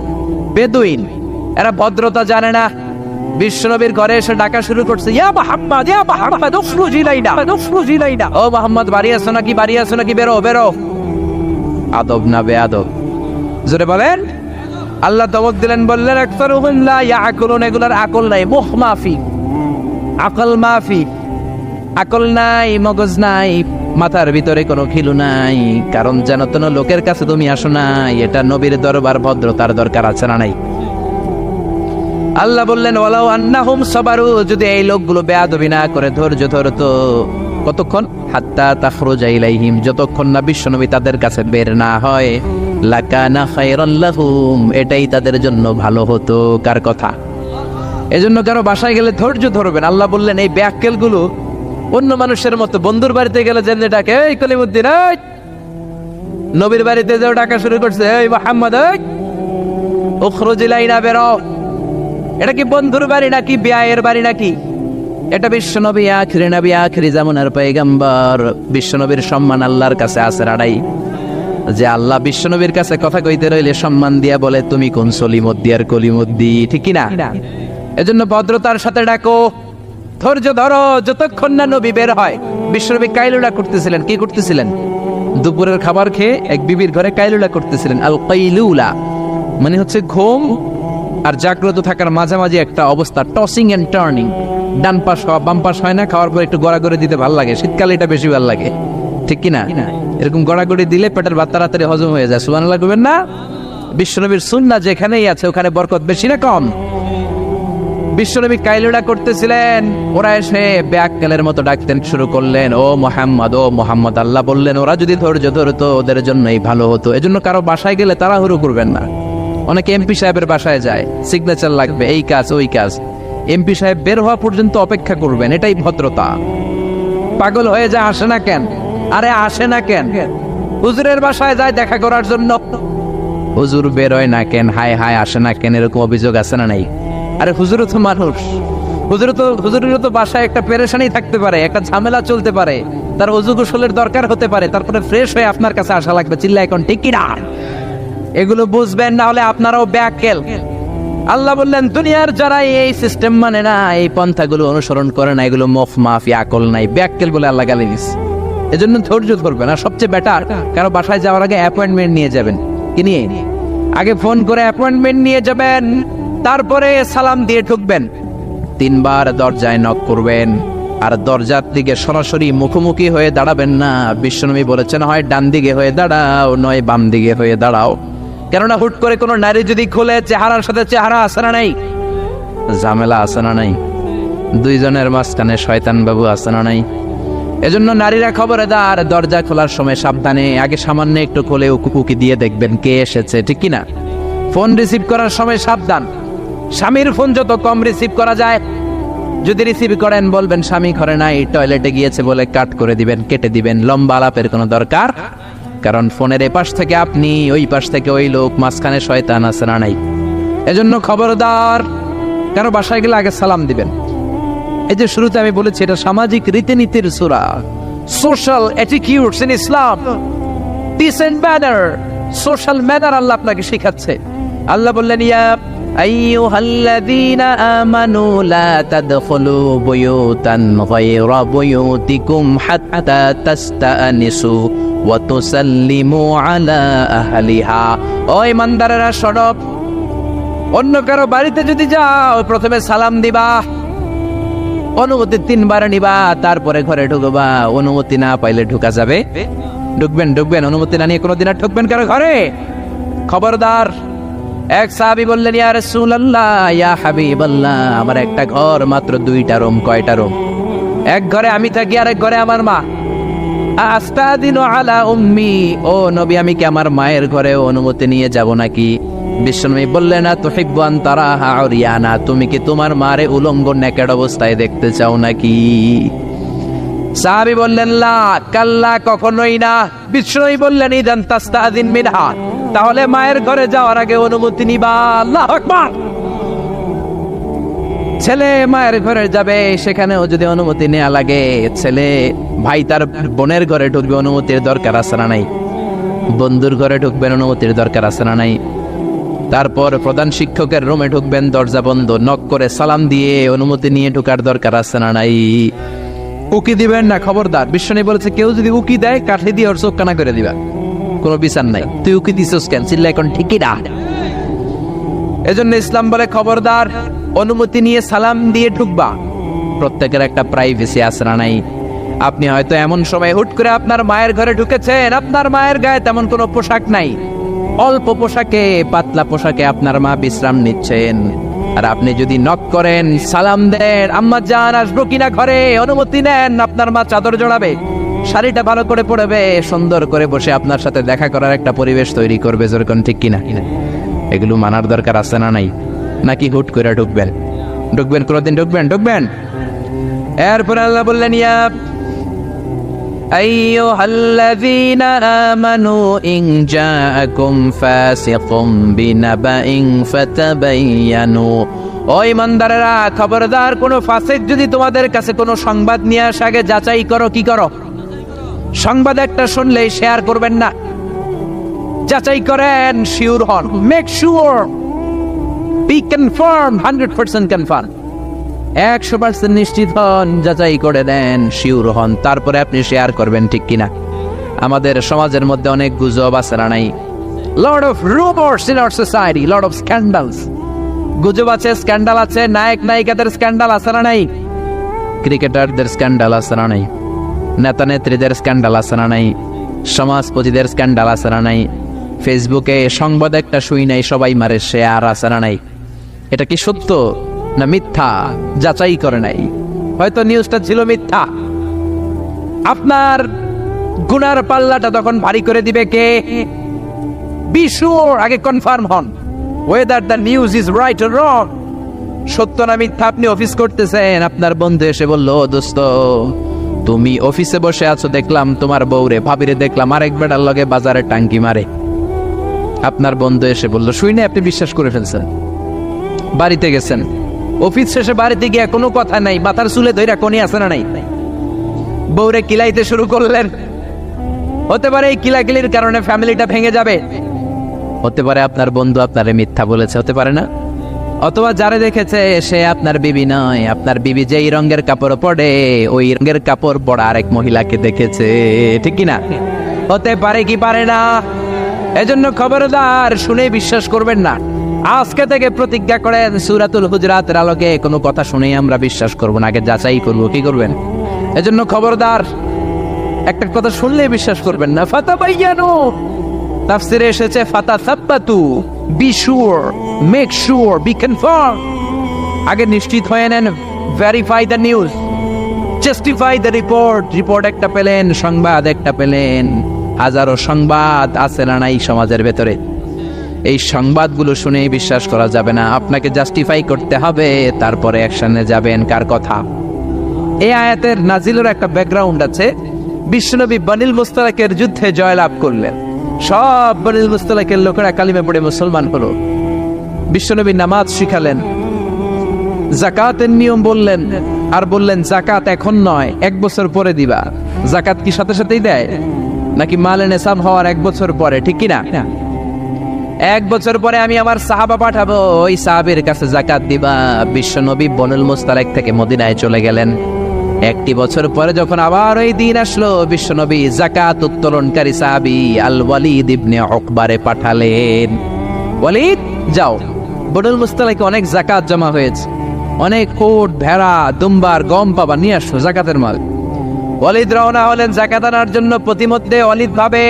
বেদুইন, এরা ভদ্রতা জানে না। বিশ্বনবীর ঘরে এসে ডাকা শুরু করছে, ইয়া মুহাম্মদ, ইয়া মুহাম্মদ, উখরুজ ইলাইনা, উখরুজ ইলাইনা। ও মুহাম্মদ, বাড়ি আছো নাকি, বাড়ি আছো নাকি, বেরো বেরো। আদব না বেয়াদব? জোরে বলেন। আল্লাহ ধমক দিলেন, বললেন আকসারুহুম লা ইয়াকুলুন, এগুলার আকল নাই, মুখ মাফি, আকল মাফি, আকল নাই, মগজ নাই, মাথার ভিতরে কোনো খিলু নাই। কারণ যেন তেন লোকের কাছে তুমি আসো নাই, এটা নবীর দরবার, ভদ্রতার দরকার আছে না নাই? আল্লাহ বললেন ওয়ালাউ আন্নাহুম সাবারু, যদি এই লোকগুলো বেয়াদবি না করে ধৈর্য ধরতো, কতক্ষণ? হাত্তা তাখরুজা ইলাইহিম, যতক্ষণ না বিশ্বনবী তাদের কাছে বের না হয়, লাকানা খায়রাল লাহুম, এটাই তাদের জন্য ভালো হতো। কার কথা? এজন্য কারো বাসায় গেলে ধৈর্য ধরবেন। আল্লাহ বললেন এই বেআক্কেল গুলো অন্য মানুষের মতো, বন্ধুর বাড়িতে গেলে যেমনি ডাকে, এই কলিমুদ্দিন, এই নবীর বাড়িতে যেও ডাকা শুরু করছে, এই মুহাম্মদ, এই উখরুজ ইলাইনা, বেরো। এটা কি বন্ধুর বাড়ি নাকি বিয়ের বাড়ি নাকি? এটা বিশ্বনবী আখিরি নবী, আখিরি জামানার পয়গম্বর। বিশ্বনবীর সম্মান আল্লাহর কাছে আছে রাড়াই, যে আল্লাহ বিশ্বনবীর কাছে কথা কইতে রইলে সম্মান দিয়া বলে তুমি কোন সলিমদ্দি আর কলিমদ্দি, ঠিক কি না? এজন্য ভদ্রতার সাথে ডাকো, ধৈর্য ধরো যতক্ষণ না নবী বের হয়। বিশ্বনবী কাইলুলা করতেছিলেন। কি করতেছিলেন? দুপুরের খাবার খেয়ে এক বিবির ঘরে কাইলুলা করতেছিলেন। আল কাইলুলা মানে হচ্ছে ঘুম আর জাগ্রত থাকার মাঝামাঝি একটা অবস্থা, টসিং এন্ড টার্নিং। ডান পাশ হওয়া বাম পাশ হয় না, খাওয়ার পর একটু গড়াগড়ি দিতে ভালো লাগে, শীতকালে এটা বেশি ভালো লাগে, ঠিক কি না? এরকম গড়াগড়ি দিলে পেটের ভাত তাড়াতাড়ি হজম হয়ে যায়। সুবহানাল্লাহ করবেন না? বিশ্বনবীর সুন্নাহ যেখানেই আছে ওখানে বরকত বেশি না কম? বিশ্বনবী কাইলুলা করতেছিলেন, ওরা এসে ব্যাককেলের মতো ডাকতেন শুরু করলেন, ও মোহাম্মদ, ও মোহাম্মদ। আল্লাহ বললেন ওরা যদি ধৈর্য ধরতো ওদের জন্যই ভালো হতো। এজন্য কারো বাসায় গেলে তাড়াহুড়ো করবেন না। অনেকে এমপি সাহেবের বাসায় যায়, সিগনেচার লাগবে, এই কাজ ওই কাজ। এমপি সাহেব বের হওয়া পর্যন্ত অপেক্ষা করবেন, এটাই ভদ্রতা। পাগল হয়ে যায়, আসে না কেন? আরে আসে না কেন? হুজুরের বাসায় যায় দেখা করার জন্য, হুজুর বের হয় না কেন? হায় হায় আসে না কেন? এরকম অভিযোগ আছে না নাই? আরে হুজুরও তো মানুষ, হুজুরেরও তো বাসায় একটা পেরেশানি থাকতে পারে, একটা ঝামেলা চলতে পারে, তার ওযু গোসলের দরকার হতে পারে, তারপরে ফ্রেশ হয়ে আপনার কাছে আসা লাগবে। চিল্লা এখন ঠিক কি না? এগুলো বুঝবেন, না হলে আপনারাও ব্যাককেল। আল্লাহ বললেন দুনিয়ার যারা এই সিস্টেম মানে না, এই পন্থাগুলো অনুসরণ করে না, এগুলো মফ মাফি আকল নাই, ব্যাককেল বলে আল্লাহ গালি দিস। এজন্য ধৈর্য ধরবেন। আর সবচেয়ে বেটার, কারো বাসায় যাওয়ার আগে অ্যাপয়েন্টমেন্ট নিয়ে যাবেন। কি নিয়ে? আগে ফোন করে অ্যাপয়েন্টমেন্ট নিয়ে যাবেন, তারপরে সালাম দিয়ে ঢুকবেন। 3 বার দরজায় নক করবেন, আর দরজার দিকে সরাসরি মুখোমুখি হয়ে দাঁড়াবেন না। বিশ্বনবী বলেছেন হয় ডান দিকে হয়ে দাঁড়াও, নয় বাম দিকে হয়ে দাঁড়াও। কেননা হুট করে কোনো নারী যদি খুলে, চেহারার সাথে চেহারা আছে না নাই? ঝামেলা আছে না নাই? দুইজনের মাঝখানে শয়তান বাবু আছে না নাই? এজন্য নারীরা খবরদার, দরজা খোলার সময় সাবধানে, আগে সামান্য একটু খুলে উকি দিয়ে দেখবেন কে এসেছে, ঠিক কি না? ফোন রিসিভ করার সময় সাবধান, স্বামীর ফোন যত কম রিসিভ করা যায়। যদি রিসিভ করেন বলবেন স্বামী ঘরে নাই, টয়লেটে গিয়েছে বলে কাট করে দিবেন, কেটে দিবেন। লম্বা আলাপের কোনো দরকার, কারণ ফোনের এপাশ থেকে আপনি, ওই পাশ থেকে ওই লোক, মাঝখানে শয়তান আছে না নাই? এজন্য খবরদার, কারো বাসায় গেলে আগে সালাম দিবেন। এই যে শুরুতে আমি বলেছি এটা সামাজিক রীতিনীতির সূরা, social attitudes in Islam, decent manner, social manner আল্লাহ আপনাকে শেখাচ্ছে। আল্লাহ বললেন ইয়া আইয়ুহাল্লাযীনা আমানু লা তাদখুলু বুয়ুতান গায়রা বুয়ুতিকুম হাত্তা তাস্তানিসু ওয়া তুসাল্লিমু আলা আহলিহা। ও ইমানদারেরা শোনো, অন্য কারো বাড়িতে যদি যাও প্রথমে সালাম দিবা, অনুমতি 3 বার নিবা, তারপরে ঘরে ঢুকবা। অনুমতি না পাইলে ঢুকা যাবে? ঢুকবেন। অনুমতি না নিয়ে কোনোদিন আর ঢুকবেন কারো ঘরে? খবরদার। এক সাহাবী বললেন ইয়া রাসূলুল্লাহ, ইয়া হাবিবাল্লাহ, আমার একটা ঘর, মাত্র 2টা রুম। কয়টা রুম? এক ঘরে আমি থাকি, আর এক ঘরে আমার মা। আস্তাদিনু আলা উম্মি, ও নবী আমি কি আমার মায়ের ঘরে অনুমতি নিয়ে যাব নাকি? বিশ্বনবী বললেন তুহিব্বু আন তারাহা উরিয়ানা, তুমি কি তোমার মারে উলঙ্গ নেকেড অবস্থায় দেখতে চাও নাকি? সাহাবী বললেন লা, কাল্লা, কখনোই না। বিশ্বনবী বললেন ইদান তাস্তাদিন মিনহা, তাহলে মায়ের ঘরে যাওয়ার আগে অনুমতি নিবা। আল্লাহু আকবার। ছেলে মায়ের ঘরে যাবে, সেখানেও যদি অনুমতি নেওয়া লাগে, ছেলে ভাই তার বোনের ঘরে ঢুকবে, অনুমতির দরকার আছে না নাই? বন্ধুর ঘরে ঢুকবেন, অনুমতির দরকার আছে না নাই? তারপর প্রধান শিক্ষকের রুমে ঢুকবেন, দরজা বন্ধ, নক করে সালাম দিয়ে অনুমতি নিয়ে ঢোকার দরকার আছে না নাই? উকি দিবেন না, খবরদার। বিশ্বনবী বলেছে কেউ যদি উকি দেয় কাঠি দিয়ে ওর চোখ কানা করে দিবা, কোনো বিচার নাই। তুই উকি দিছস কেন? চিল্লা এখন ঠিকই না। এজন্য ইসলাম বলে খবরদার, অনুমতি নিয়ে সালাম দিয়ে ঢুকবা। প্রত্যেকের একটা প্রাইভেসি আছে না নাই? আপনি হয়তো এমন সময় হুট করে আপনার মায়ের ঘরে ঢুকেছেন, আপনার মায়ের গায়ে তেমন কোনো পোশাক নাই, অল্প পোশাকে, পাতলা পোশাকে আপনার মা বিশ্রাম নিচ্ছেন। আর আপনি যদি নক করেন, সালাম দেন, আম্মা জান আসবো কিনা ঘরে, অনুমতি নেন, আপনার মা চাদর জড়াবে, শাড়িটা ভালো করে পরবে, সুন্দর করে বসে আপনার সাথে দেখা করার একটা পরিবেশ তৈরি করবে। যেরকম ঠিক কিনা? এগুলো মানার দরকার আছে না নাই? নাকি হুট করে ঢুকবেন? কোনোদিন ঢুকবেন। এরপর আল্লাহ বললেন ইয়া আইয়ুহাল্লাযীনা আমানু ইন জাআকুম ফাসিকুম বিনাবাইন ফাতাবায়ানু ও ইমানদারেরা, খবরদার, কোনো ফাসিক যদি তোমাদের কাছে কোনো সংবাদ নিয়ে আসে আগে যাচাই করো। কি করো? সংবাদ একটা শুনলেই শেয়ার করবেন না, যাচাই করেন, শিওর হন, make sure, be confirm, 100% confirm, 100% নিশ্চিত হন, যাচাই করে দেন, শিওর হন, তারপরে আপনি শেয়ার করবেন, ঠিক কিনা? আমাদের সমাজের মধ্যে অনেক গুজব আছে না নাই? Lot of rumours in our society, lot of scandals. গুজব আছে, স্ক্যান্ডাল আছে, নায়ক নায়িকাদের স্ক্যান্ডাল আছে না নাই? ক্রিকেটারদের স্ক্যান্ডাল আছে না নাই? নেতা নেত্রীদের স্ক্যান্ডাল আছে না নাই? সমাজপতিদের স্ক্যান্ডাল আছে না নাই? ফেসবুকে সংবাদ একটা শুই নাই, সবাই মারে শেয়ার আছে না নাই? এটা কি সত্য না মিথ্যা যাচাই করে নাই? হয়তো নিউজটা ছিল মিথ্যা। আপনার গুনার পাল্লাটা তখন ভারী করে দিবে কে? বি শিওর, আগে কনফার্ম হন whether the news is right or wrong, সত্য না মিথ্যা। আপনি অফিস করতেছেন, আপনার বন্ধু এসে বলল, দোস্ত তুমি অফিসে বসে আছো, দেখলাম তোমার বউরে ভাবিরে দেখলাম আরেক বেটার লগে বাজারে টাঙ্কি মারে। আপনার বন্ধু এসে বলল, শুনে আপনি বিশ্বাস করে ফেলছেন। বাড়িতে গেছেন, অফিস শেষে বাড়িতে গিয়ে কোনো কথা নাই, মাথার চুলে ধইরা কোনি আছে না নাই, বউরে কিলাইতে শুরু করলেন। হতে পারে এই কিলাকিলির কারণে ফ্যামিলিটা ভেঙে যাবে। হতে পারে আপনার বন্ধু আপনারে মিথ্যা বলেছে, হতে পারে না? অথবা যারে দেখেছে সে আপনার বিবি নয়, আপনার বিবি যেই রঙের কাপড় পরে ওই রঙের কাপড় পরা আরেক মহিলাকে দেখেছে, ঠিক কিনা? হতে পারে কি পারে না? এজন্য খবরদার, শুনে বিশ্বাস করবেন না। আজকে থেকে প্রতিজ্ঞা করেন, সূরাতুল হুজুরাতের আলোকে কোনো কথা শুনেই আমরা বিশ্বাস করব না, আগে যাচাই করব। কি করবেন? এজন্য খবরদার, একটা কথা শুনলেই বিশ্বাস করবেন না। ফাতাবায়ানু, তাফসিরে এসেছে ফাতাসাব্বাতু, be sure, make sure, be confirm, আগে নিশ্চিত হয়ে নেন, verify the news, justify the report. Report একটা পেলেন, সংবাদ একটা পেলেন, হাজারো সংবাদ আছে না নাই সমাজের ভেতরে। এই সংবাদগুলো শুনেই বিশ্বাস করা যাবে না, আপনাকে জাস্টিফাই করতে হবে, তারপরে অ্যাকশনে যাবেন। কার কথা? এই আয়াতের নাজিলের একটা ব্যাকগ্রাউন্ড আছে। বিশ্বনবী বানিল মুস্তালাকের যুদ্ধে জয়লাভ করলেন, সব বানিল মুস্তালাকের লোকেরা কালিমা পড়ে মুসলমান হলো। বিশ্বনবী নামাজ শিখালেন, যাকাতের নিয়ম বললেন, আর বললেন যাকাত এখন নয়, 1 বছর পরে দিবা। যাকাত কি সাথে সাথেই দেয় নাকি মালে নেসাব হওয়ার 1 বছর পরে, ঠিক কিনা? 1 বছর পরে আমি আমার সাহাবা পাঠাবো, ওই সাহাবের কাছে যাকাত দিবা। বিশ্বনবী বানিল মুস্তালাক থেকে মদিনায় চলে গেলেন। 1 বছর পরে যখন আবার ওই দিন আসলো, বিশ্বনবী যাকাত উত্তোলনকারী সাহাবী আল ওয়ালিদ ইবনে উকবারে পাঠালেন, ওয়ালিদ যাও, বানিল মুস্তালাকে অনেক যাকাত জমা হয়েছে, অনেক কোট, ভেড়া, দুম্বার, গম পাবা, নিয়ে আসো যাকাতের মাল। ওয়ালিদ রওনা হলেন যাকাত আনার জন্য। প্রতিমধ্যে ওয়ালিদ ভাবে,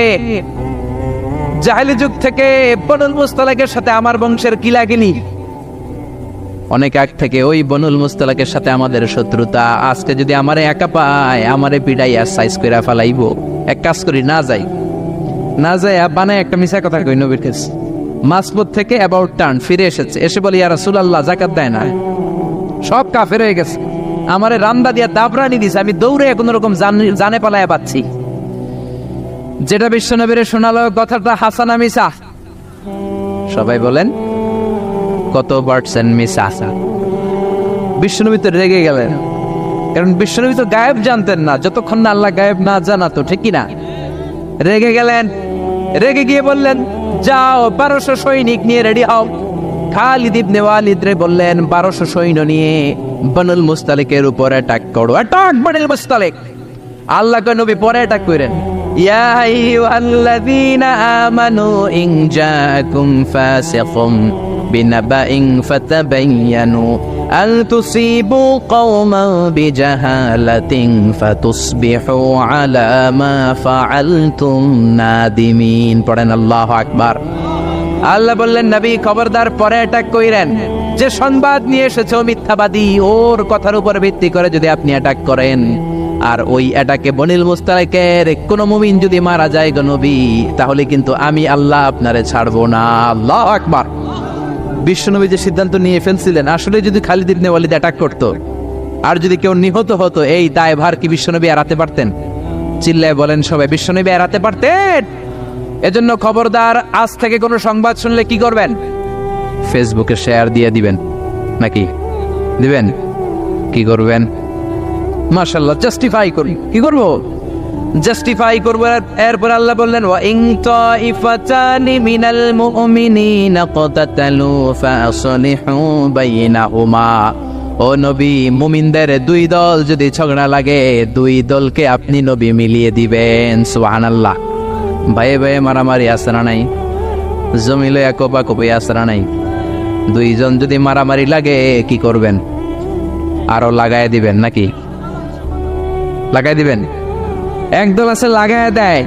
জাহেলি যুগ থেকে বানিল মুস্তালাকের সাথে আমার বংশের কিলাকিলি, অনেক আগ থেকে ওই বানিল মুস্তালাকের সাথে আমাদের শত্রুতা। আজকে যদি আমারে একা পায়, আমারে পিড়াইয়া সাইজ কইরা ফেলাইবো। এক কাজ করি, না যাই, না যাই, বানায় একটা মিছা কথা কই নবীর কাছে। মাসবুদ থেকে অ্যাবাউট টার্ন ফিরে এসেছে, এসে বলি, ইয়া রাসূলুল্লাহ যাকাত দেয় না, সব কাফের হয়ে গেছে, আমারে রান্দা দিয়া দাবরানি দিছে, আমি দৌড়ে কোনো রকম জানে পালায়া পাচ্ছি। যেটা বিশ্বনবীর শোনালো কথাটা হাসানা মিছা? সবাই বলেন কত পার্সেন্ট মিছা? বিশ্বনবী তো রেগে গেলেন, কারণ বিশ্বনবী তো গায়েব জানতেন না, যতক্ষণ না আল্লাহ গায়েব না জানাতো, ঠিক কিনা? রেগে গেলেন, রেগে গিয়ে বললেন, যাও 1200 সৈনিক নিয়ে রেডি হও। খালিদ ইবনে ওয়ালিদ রে বললেন, 1200 সৈন্য নিয়ে বানিল মুস্তালিকের উপর অ্যাটাক করো। অ্যাটাক বানিল মুস্তালিক। আল্লাহ কে নবী পরে অ্যাটাক করেন, ইয়া আইয়ুহাল্লাযীনা আমানু ইন জাআকুম ফাসিকুম বিনাবাইন ফাতাবায়ানু আন তুসিবু কওমান বিজাহালাতিন ফাতুসবিহু আলা মা ফাআলতুম নাদিমিন। পড়েন আল্লাহু আকবার। আল্লাহ বললেন, নবী খবরদার পরে অ্যাটাক কইরেন, যে সংবাদ নিয়ে এসেছে মিথ্যাবাদী, ওর কথার উপর ভিত্তি করে যদি আপনি অ্যাটাক করেন, আর ওই অ্যাটাকে বানিল মুস্তালাকের কোন মুমিন যদি মারা যায় গো নবী, তাহলে কিন্তু আমি আল্লাহ আপনারে ছাড়বো না। আল্লাহু আকবার। বিশ্বনবী যে সিদ্ধান্ত নিয়ে ফেলছিলেন, আসলে যদি খালিদ ইবনে ওয়ালিদ অ্যাটাক করতো আর যদি কেউ নিহত হতো, এই দায়ভার কি বিশ্বনবী এড়াতে পারতেন? চিল্লায় বলেন সবাই, বিশ্বনবী এড়াতে পারতেন? এজন্য খবরদার, আজ থেকে কোনো সংবাদ শুনলে কি করবেন? ফেসবুকে শেয়ার দিয়ে দিবেন, নাকি দিবেন? কি করবেন? মাশাআল্লাহ, জাস্টিফাই করি। কি করব? জাস্টিফাই করব। এরপর আল্লাহ বললেন ওয়া ইন তাইফাতানি মিনাল মুমিনিনা ক্বাতালু ফাসলিহু বাইনাহুমা। ও নবী, মুমিনদের দুই দল যদি ঝগড়া লাগে, দুই দলকে আপনি নবী মিলিয়ে দিবেন। সুবহানাল্লাহ। ভাইয়ে ভাইয়ে মারামারি আছে না নাই? জমিলে কোপাকুপি আছে না নাই? দুইজন যদি মারামারি লাগে কি করবেন? আরো লাগায় দিবেন নাকি? লাগাই দিবেন? একদল আছে লাগায় দেয়,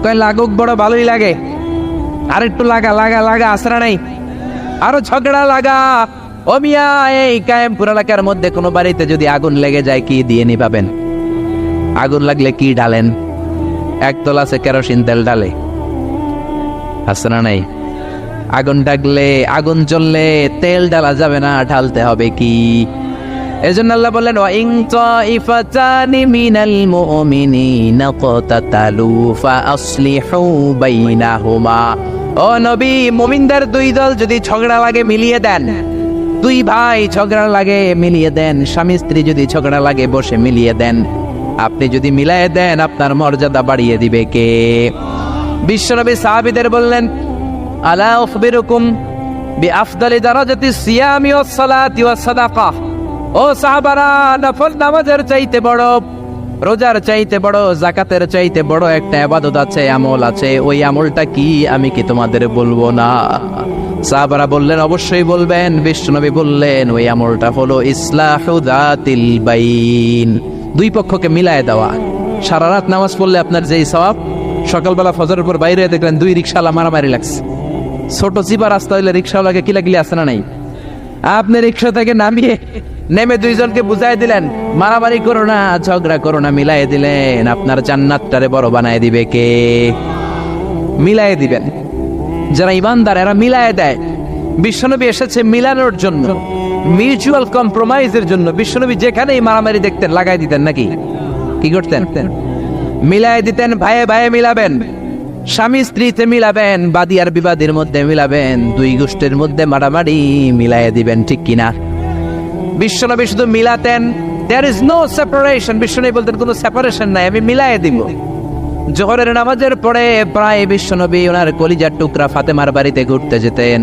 কয় লাগুক, বড় ভালোই লাগে, আর একটু লাগা লাগা লাগা, আসরা নাই, আরো ঝগড়া লাগা। ও মিয়া, এই কায়েমপুর এলাকার মধ্যে কোনো বাড়িতে যদি আগুন লেগে যায় কি দিয়ে নিভাবেন? আগুন লাগলে কি ঢালেন? একদল আছে কেরোসিন তেল ঢালে, আসরা নাই? আগুন ডাকলে, আগুন জ্বললে তেল ঢালা যাবে না, ঢালতে হবে কি? এজন্য আল্লাহ বললেন ওয়া ইন তাইফাতানি মিনাল মুমিনিনা ক্বাতালু ফাসলিহু বাইনাহুমা। ও নবী, মুমিনদের দুই দল যদি ঝগড়া লাগে মিলিয়ে দেন। দুই ভাই ঝগড়া লাগে মিলিয়ে দেন। স্বামী স্ত্রী যদি ঝগড়া লাগে বসে মিলিয়ে দেন। আপনি যদি মিলিয়ে দেন, আপনার মর্যাদা বাড়িয়ে দিবে কে? বিশ্বনবী সাহাবীদের বললেন আলা উখবিরুকুম বিআফদালি দারাজাতিস সিয়ামি ওয়াস সালাতি ওয়াস সাদাকাহ। ও সাহাবারা, নফল নামাজের চাইতে বড়, রোজার চাইতে বড়, যাকাতের চাইতে বড় একটা ইবাদত আছে, আমল আছে। ওই আমলটা কি আমি কি তোমাদের বলবো না? সাহাবারা বললেন অবশ্যই বলবেন। বিশ্বনবী বললেন ওই আমলটা হলো ইসলাহু যাতিল বাইন, দুই পক্ষকে মিলায় দেওয়া। সারা রাত নামাজ পড়লে আপনার যেই সওয়াব, সকালবেলা ফজরের পর বাইরে দেখলেন দুই রিকশাওয়ালা মারামারি লাগছে। ছোট চিপা রাস্তা হইলে রিকশাওয়ালাকে কিলাকিলি আসে না নাই? আপনি রিকশা থেকে নেমে দুইজনকে বুঝাই দিলেন মারামারি করো না, ঝগড়া করো না, মিলাই দিলেন। আপনার জান্নাতটারে বড় বানায় দিবে কে? মিলাই দিবেন। যারা ইমানদার এরা মিলাই দেয়। বিশ্বনবী এসেছে মিলানোর জন্য, মিউচুয়াল কম্প্রোমাইজের জন্য। বিশ্বনবী যেখানেই মারামারি দেখতেন লাগাই দিতেন নাকি? কি করতেন? মিলাই দিতেন। ভাইয়ে ভাইয়ে মিলাবেন, স্বামী স্ত্রীতে মিলাবেন, বাদী আর বিবাদীর মধ্যে মিলাবেন, দুই গোষ্ঠীর মধ্যে মারামারি মিলাই দিবেন, ঠিক কিনা? বিশ্বনবী শুধু মিলাতেন, দেয়ার ইজ নো সেপারেশন। বিশ্বনবী বলতেন কোনো সেপারেশন নাই, আমি মিলাই দিব। জোহরের নামাজের পরে প্রায় বিশ্বনবী ওনার কলিজার টুকরা ফাতেমার বাড়িতে ঘুরতে যেতেন।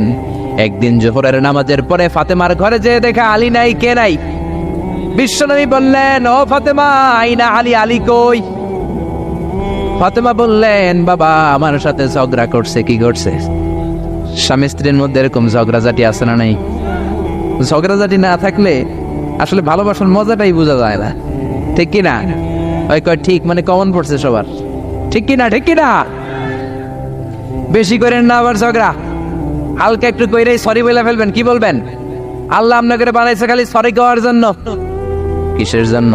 একদিন জোহরের নামাজের পরে ফাতেমার ঘরে যেয়ে দেখে আলী নাই। কে নাই? বিশ্বনবী বললেন ও ফাতেমা, আইনা আলী, আলী কই? ফাতেমা বললেন বাবা আমার সাথে ঝগড়া করছে। কি করছে? স্বামী স্ত্রীর মধ্যে এরকম ঝগড়াঝাটি আছে না নাই? ঝগড়াঝাটি না থাকলে আসলে ভালোবাসার মজাটাই বোঝা যায় না, ঠিক কিনা? ওই কয় ঠিক, মানে কমন পড়ছে সবার, ঠিক কিনা? ঠিক কিনা? বেশি করেন না আবার ঝগড়া, হালকা একটু কইরেই সরি বলে ফেলবেন। কি বলবেন? আল্লাহ আপনাকে বানাইছে খালি সরি করার জন্য। কিসের জন্য?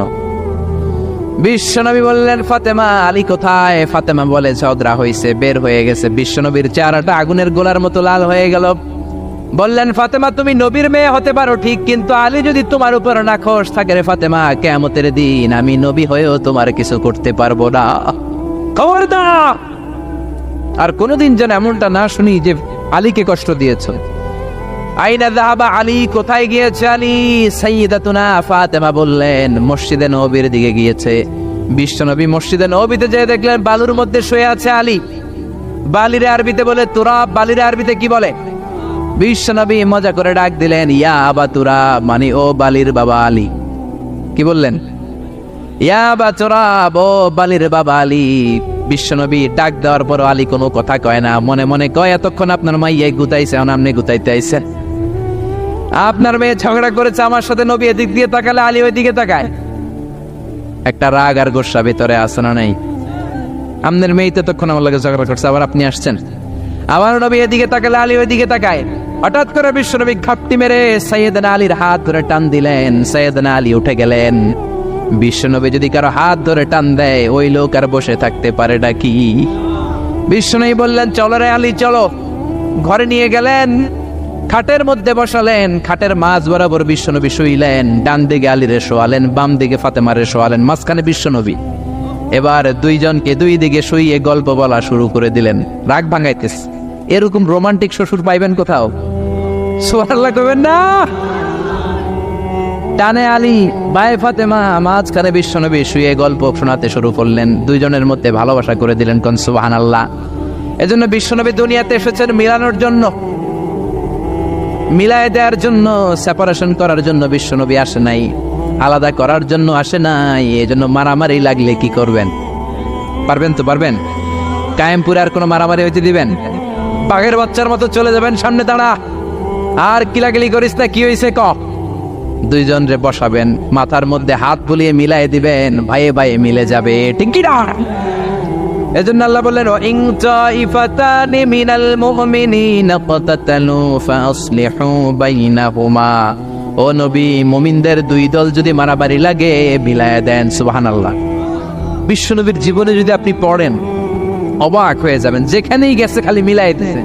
বিশ্বনবী বললেন ফাতেমা, আলী কোথায়? ফাতেমা বলে ঝগড়া হয়েছে, বের হয়ে গেছে। বিশ্বনবীর চেহারাটা আগুনের গোলার মতো লাল হয়ে গেল। বললেন ফাতেমা, তুমি নবীর মেয়ে হতে পারো ঠিক, কিন্তু আলী যদি তোমার উপর নাখোশ থাকে রে ফাতেমা, কিয়ামতের দিন আমি নবী হয়েও তোমার কিছু করতে পারবো না। খবরদার আর কোনোদিন যেন এমনটা না শুনি যে আলীকে কষ্ট দিয়েছ। আইনা যাহাবা আলী, কোথায় গিয়েছে আলী? সাইয়্যিদাতুনা ফাতেমা বললেন মসজিদে নববীর দিকে গিয়েছে। বিশ্বনবী মসজিদে নববীতে যেয়ে দেখলেন বালুর মধ্যে শুয়ে আছে আলী। বালিরে আরবিতে বলে তুরাব। বালিরে আরবিতে কি বলে? বিশ্বনবী মজা করে ডাক দিলেন ইয়া আবা তুরাব, মানে ও বালির বাবা আলী। কি বললেন? ইয়া আবা তুরাব, ও বালির বাবা আলী। বিশ্বনবী ডাক দেওয়ার পর আলী কোনো কথা কয় না, মনে মনে কয় এতক্ষণ আপনার মাইয়াই গুতাইছে, এখন আপনি গুতাইতে আইছেন। আপনার মেয়ে ঝগড়া করেছে আমার সাথে, নবী এদিক দিয়ে তাকালে আলী ওই দিকে তাকায়। একটা রাগ আর গোসা ভিতরে আছে না নাই? আপনার মেয়ে ততক্ষণ আমার লাগে ঝগড়া করছে, আবার আপনি আসছেন। আমার নবী এদিকে তাকালে আলী ওই দিকে তাকায়। হঠাৎ করে বিশ্বনবী ঘাপটি মেরে সাইয়েদনা আলীর হাত ধরে টান দিলেন। সাইয়েদনা আলী উঠে গেলেন। বিশ্বনবী যদি কারো হাত ধরে টান দেয় ওই লোক আর বসে থাকতে পারে নাকি? বিশ্বনবী বললেন চলো রে আলী চলো। ঘরে নিয়ে গেলেন, খাটের মধ্যে বসালেন, খাটের মাঝ বরাবর বিশ্বনবী শুইলেন। ডান দিকে আলীরে শোয়ালেন, বাম দিকে ফাতেমারে শোয়ালেন, মাঝখানে বিশ্বনবী। এবার দুইজনকে দুই দিকে শুইয়ে গল্প বলা শুরু করে দিলেন। রাগ ভাঙাইতেছে। এরকম রোমান্টিক শ্বশুর পাইবেন কোথাও? সুবহানাল্লাহ কইবেন না? ডানে আলী, বায়ে ফাতেমা, মাঝখানে বিশ্বনবী শুয়ে গল্প শোনাতে শুরু করলেন। দুইজনের মধ্যে ভালোবাসা করে দিলেন। কোন সুবহানাল্লাহ। এজন্য বিশ্বনবী দুনিয়াতে এসেছেন মিলানোর জন্য, মিলায় দেওয়ার জন্য, সেপারেশন করার জন্য বিশ্বনবী আসে নাই, আলাদা করার জন্য আসে নাই। এজন্য মারামারি লাগলে কি করবেন? পারবেন তো? পারবেন? কায়েমপুরে আর কোনো মারামারি হইতে দিবেন? বাঘের বাচ্চার মতো চলে যাবেন, সামনে দাঁড়া, আর কিলাকিলি করিস না, কি হয়েছে ক। দুইজন রে বসাবেন, মাথার মধ্যে হাত বুলিয়ে মিলাই দিবেন, ভাইয়ে ভাইয়ে মিলে যাবে। ঠিক কি না? এজন্য আল্লাহ বললেন, ইন তাইফাতানি মিনাল মুমিনিনা ক্বাতাতালু ফাসলিহু বাইনাহুমা। ও নবী, মুমিনদের দুই দল যদি মারামারি লাগে মিলায়া দেন। সুবহানাল্লাহ। বিশ্বনবীর জীবনে যদি আপনি পড়েন অবাক হয়ে যাবেন, যেখানেই গেছে খালি মিলাই দিয়েছে।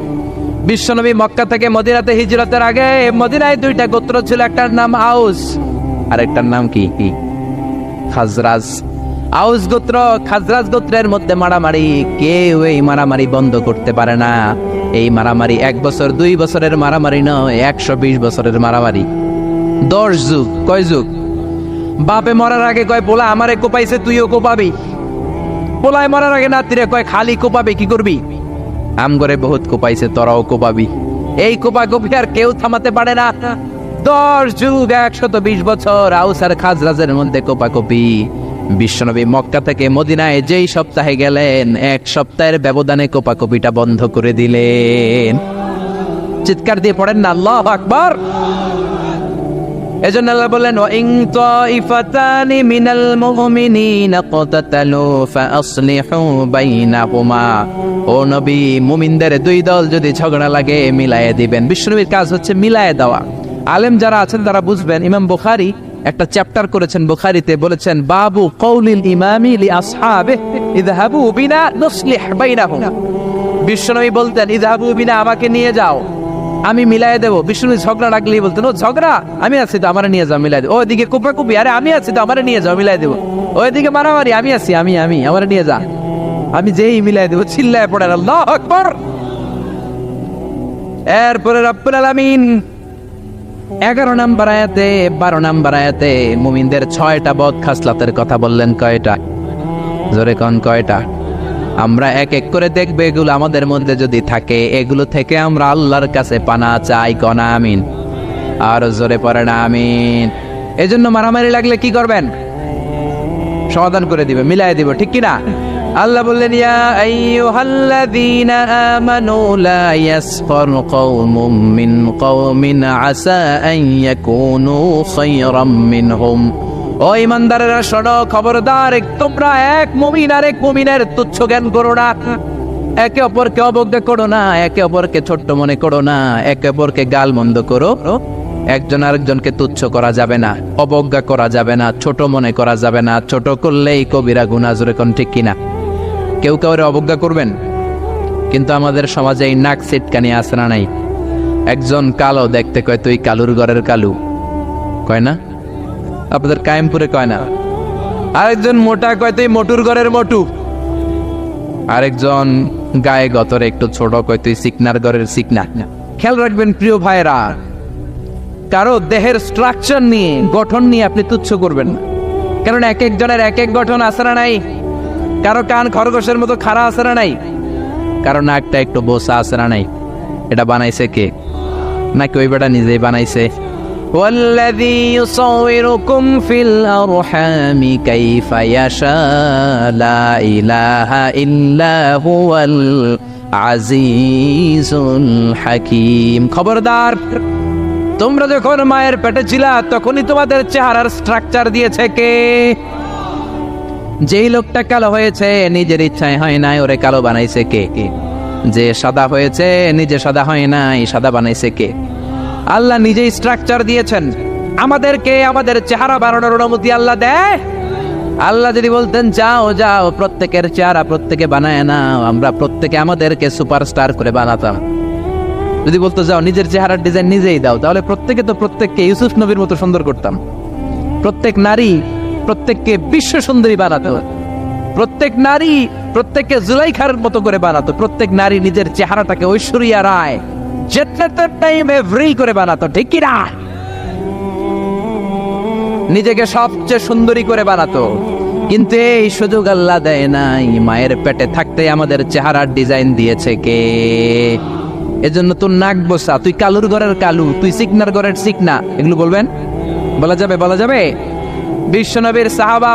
বিশ্বনবী মক্কা থেকে মদিনাতে হিজরতের আগে মদিনায় দুইটা গোত্র ছিল, একটার নাম আউস আর একটার নাম কি? খাজরাজ। আউস গোত্র খাজরাজ গোত্রের মধ্যে মারামারি, কেউ এই মারামারি বন্ধ করতে পারে না। এই মারামারি 1 বছর 2 বছরের মারামারি নয়, 120 বছরের মারামারি। 10 যুগ। কয় যুগ? বাপে মরার আগে কয় পোলা আমারে কোপাইছে, তুইও কোপাবি। পোলায় মরার আগে নাতিরে কয় খালি কোপাবে, কি করবি? আম করে বহুত কোপাইছে, তোরাও কোপাবি। এই কোপাকুপি আর কেউ থামাতে পারে না। 10 যুগ 120 বছর আউস আর খাজরাজের মধ্যে কোপাকুপি। বিশ্বনবী মক্কা থেকে মদিনায় যেই সপ্তাহে গেলেন, 1 সপ্তাহের ব্যবধানে কোপাকুপিটা বন্ধ করে দিলেন। চিৎকার দিয়ে পড়েন না আল্লাহু আকবার। এজন্য আল্লাহ বললেন, ইন তাইফাতানি মিনাল মুমিনিনা ক্বাতাতালু ফাসলিহু বাইনাহুমা। ও নবী, মুমিনদের দুই দল যদি ঝগড়া লাগে মিলায়ে দিবেন। বিশ্বনবীর কাজ হচ্ছে মিলায়ে দেওয়া। আলেম যারা আছেন তারা বুঝবেন। ইমাম বুখারী একটা চ্যাপ্টার করেছেন বুখারীতে, বলেছেন বাবু কওলিল ইমামি লি আসহাবিহি ইযহাবু বিনা নুসলিহ বাইনাহুম। বিশ্বনবী বলতেন, ইযহাবু বিনা, আমাকে নিয়ে যাও, আমি মিলাই দেবো। বিষ্ণু ঝগড়া লাগলেই বলতেন, ও ঝগড়া, আমি আছি তো, আমার নিয়ে যাও, মিলাই দেবো। ওইদিকে কুপাকুপি, আরে আমি আছি তো, আমার নিয়ে যাও, মিলাই দেবো। ওইদিকে মারামারি, আমি আছি, আমি আমার নিয়ে যা, আমি যেই মিলাই দেবো। চিল্লায় পড়েন আল্লাহু আকবার। এরপরে রব্বুল আলামিন 11 নম্বর আয়াতে 12 নম্বর আয়াতে মুমিনদের 6টা বদ খাসলাতের কথা বললেন। কয়টা? জোরে কোন কয়টা? আমরা এক এক করে দেখবো, এগুলো আমাদের মধ্যে যদি থাকে, এগুলো থেকে আমরা আল্লাহর কাছে পানা চাই। কোন আমিন? আর জোরে পড়েন আমিন। এজন্য মারামারি লাগলে কি করবেন? সমাধান করে দিবে, মিলাই দিব। ঠিক কি না? আল্লাহ বললেন, ইয়া আইয়ুহাল্লাযীনা আমানু লা ইয়াসখার কওমুম মিন কওমিন আসা আন ইয়াকুনু খায়রাম মিনহুম। ও ইমানদারেরা শোনো, খবরদার, তোমরা এক মুমিন আর এক মুমিনের তুচ্ছ জ্ঞান করো না, একে অপরকে অবজ্ঞা করো না, একে অপরকে ছোট্ট মনে করো না, একে অপরকে গাল মন্দ করো। একজন আরেকজনকে তুচ্ছ করা যাবে না, অবজ্ঞা করা যাবে না, ছোট মনে করা যাবে না। ছোট করলেই কবিরা গুনাহ। জোরে কোন ঠিক কিনা? কেউ কাউরে অবজ্ঞা করবেন, কিন্তু আমাদের সমাজে এই নাক সিটকানি আছে না নাই? একজন কালো দেখতে কয় তুই কালুর ঘরের কালু, কয় না? আপনাদের কায়েমপুরে কয় না? আরেকজন মোটা কয় তুই মোটুর ঘরের মোটু। আরেকজন গায়ে গতরে একটু ছোট কয় তুই সিকনার ঘরের সিকনা। খেয়াল রাখবেন প্রিয় ভাইরা, কারো দেহের স্ট্রাকচার নিয়ে, গঠন নিয়ে আপনি তুচ্ছ করবেন না, কারণ এক একজনের এক এক গঠন আছে না নাই? কারো কান খরগোশের মতো খাড়া আছে না নাই? কারো নাকটা একটু বোসা আছে না নাই? এটা বানাইছে কে? নাকি ওই বেটা নিজেই বানাইছে? والذي يصوركم في الأرحام كيف يشاء لا إله إلا هو العزيز الحكيم। খবরদার, তোমরা যখন মায়ের পেটে ছিলা তখনই তোমাদের চেহারার স্ট্রাকচার দিয়েছে কে? যেই লোকটা কালো হয়েছে নিজের ইচ্ছায় হয় নাই, ওরে কালো বানাইছে কে? যে সাদা হয়েছে নিজে সাদা হয় নাই, সাদা বানাইছে কে? আল্লাহ নিজেই স্ট্রাকচার দিয়েছেন আমাদেরকে। আমাদের চেহারা বানানোর অনুমতি আল্লাহ দেয়। আল্লাহ যদি বলতেন যাও যাও প্রত্যেকের চেহারা প্রত্যেকে বানায় না, আমরা প্রত্যেকে আমাদেরকে সুপারস্টার করে বানাতাম। যদি বলতো যাও নিজের চেহারার ডিজাইন নিজেই দাও, তাহলে প্রত্যেকে তো প্রত্যেককে ইউসুফ নবীর মতো সুন্দর করতাম। প্রত্যেক নারী প্রত্যেককে বিশ্ব সুন্দরী বানাতো, প্রত্যেক নারী প্রত্যেককে জুলাইখার মতো করে বানাতো, প্রত্যেক নারী নিজের চেহারাটাকে ঐশ্বরিয়া রায় জান্নাতের টাইম এভরি করে বানাতো। ঠিক কি না? নিজেকে সবচেয়ে সুন্দরী করে বানাতো। কিন্তু এই সুযোগ আল্লাহ দেয় নাই। মায়ের পেটে থাকতে আমাদের চেহারার ডিজাইন দিয়েছে কে? এজন্য তোর নাক বসা, তুই কালুর ঘরের কালু, তুই সিকনার ঘরের সিকনা, এগুলো বলবেন? বলা যাবে? বলা যাবে? বিশ্বনবীর সাহাবা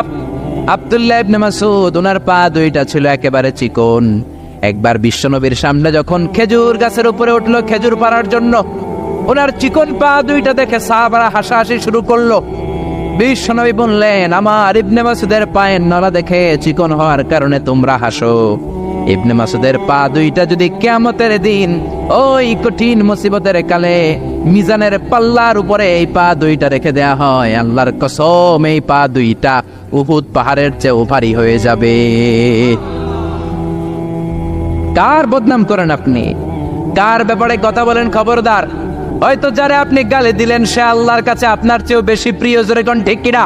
আব্দুল্লাহ ইবনে মাসউদ, ওনার পা দুইটা ছিল একেবারে চিকন। একবার বিশ্বনবীর সামনে যখন খেজুর গাছের উপরে উঠলো খেজুর পাড়ার জন্য, ওনার চিকন পা দুইটা দেখে সাহাবারা হাসাহাসি শুরু করলো। বিশ্বনবী বললেন, আমার ইবনে মাসউদের পায়ের নলা দেখে চিকন হওয়ার কারণে তোমরা হাসো। ইবনে মাসউদের পা দুইটা যদি কিয়ামতের দিন ওই কঠিন মুসিবতের কালে মিজানের পাল্লার উপরে এই পা দুইটা রেখে দেয়া হয়, আল্লাহর কসম এই পা দুইটা উহুদ পাহাড়ের চেয়ে ভারী হয়ে যাবে। কার বদনাম করেন আপনি? কার ব্যাপারে কথা বলেন? খবরদার। হয়তো যারা আপনি গালি দিলেন সে আল্লাহর কাছে আপনার চেয়েও বেশি প্রিয়, জোরে কোন ঠিক কিনা?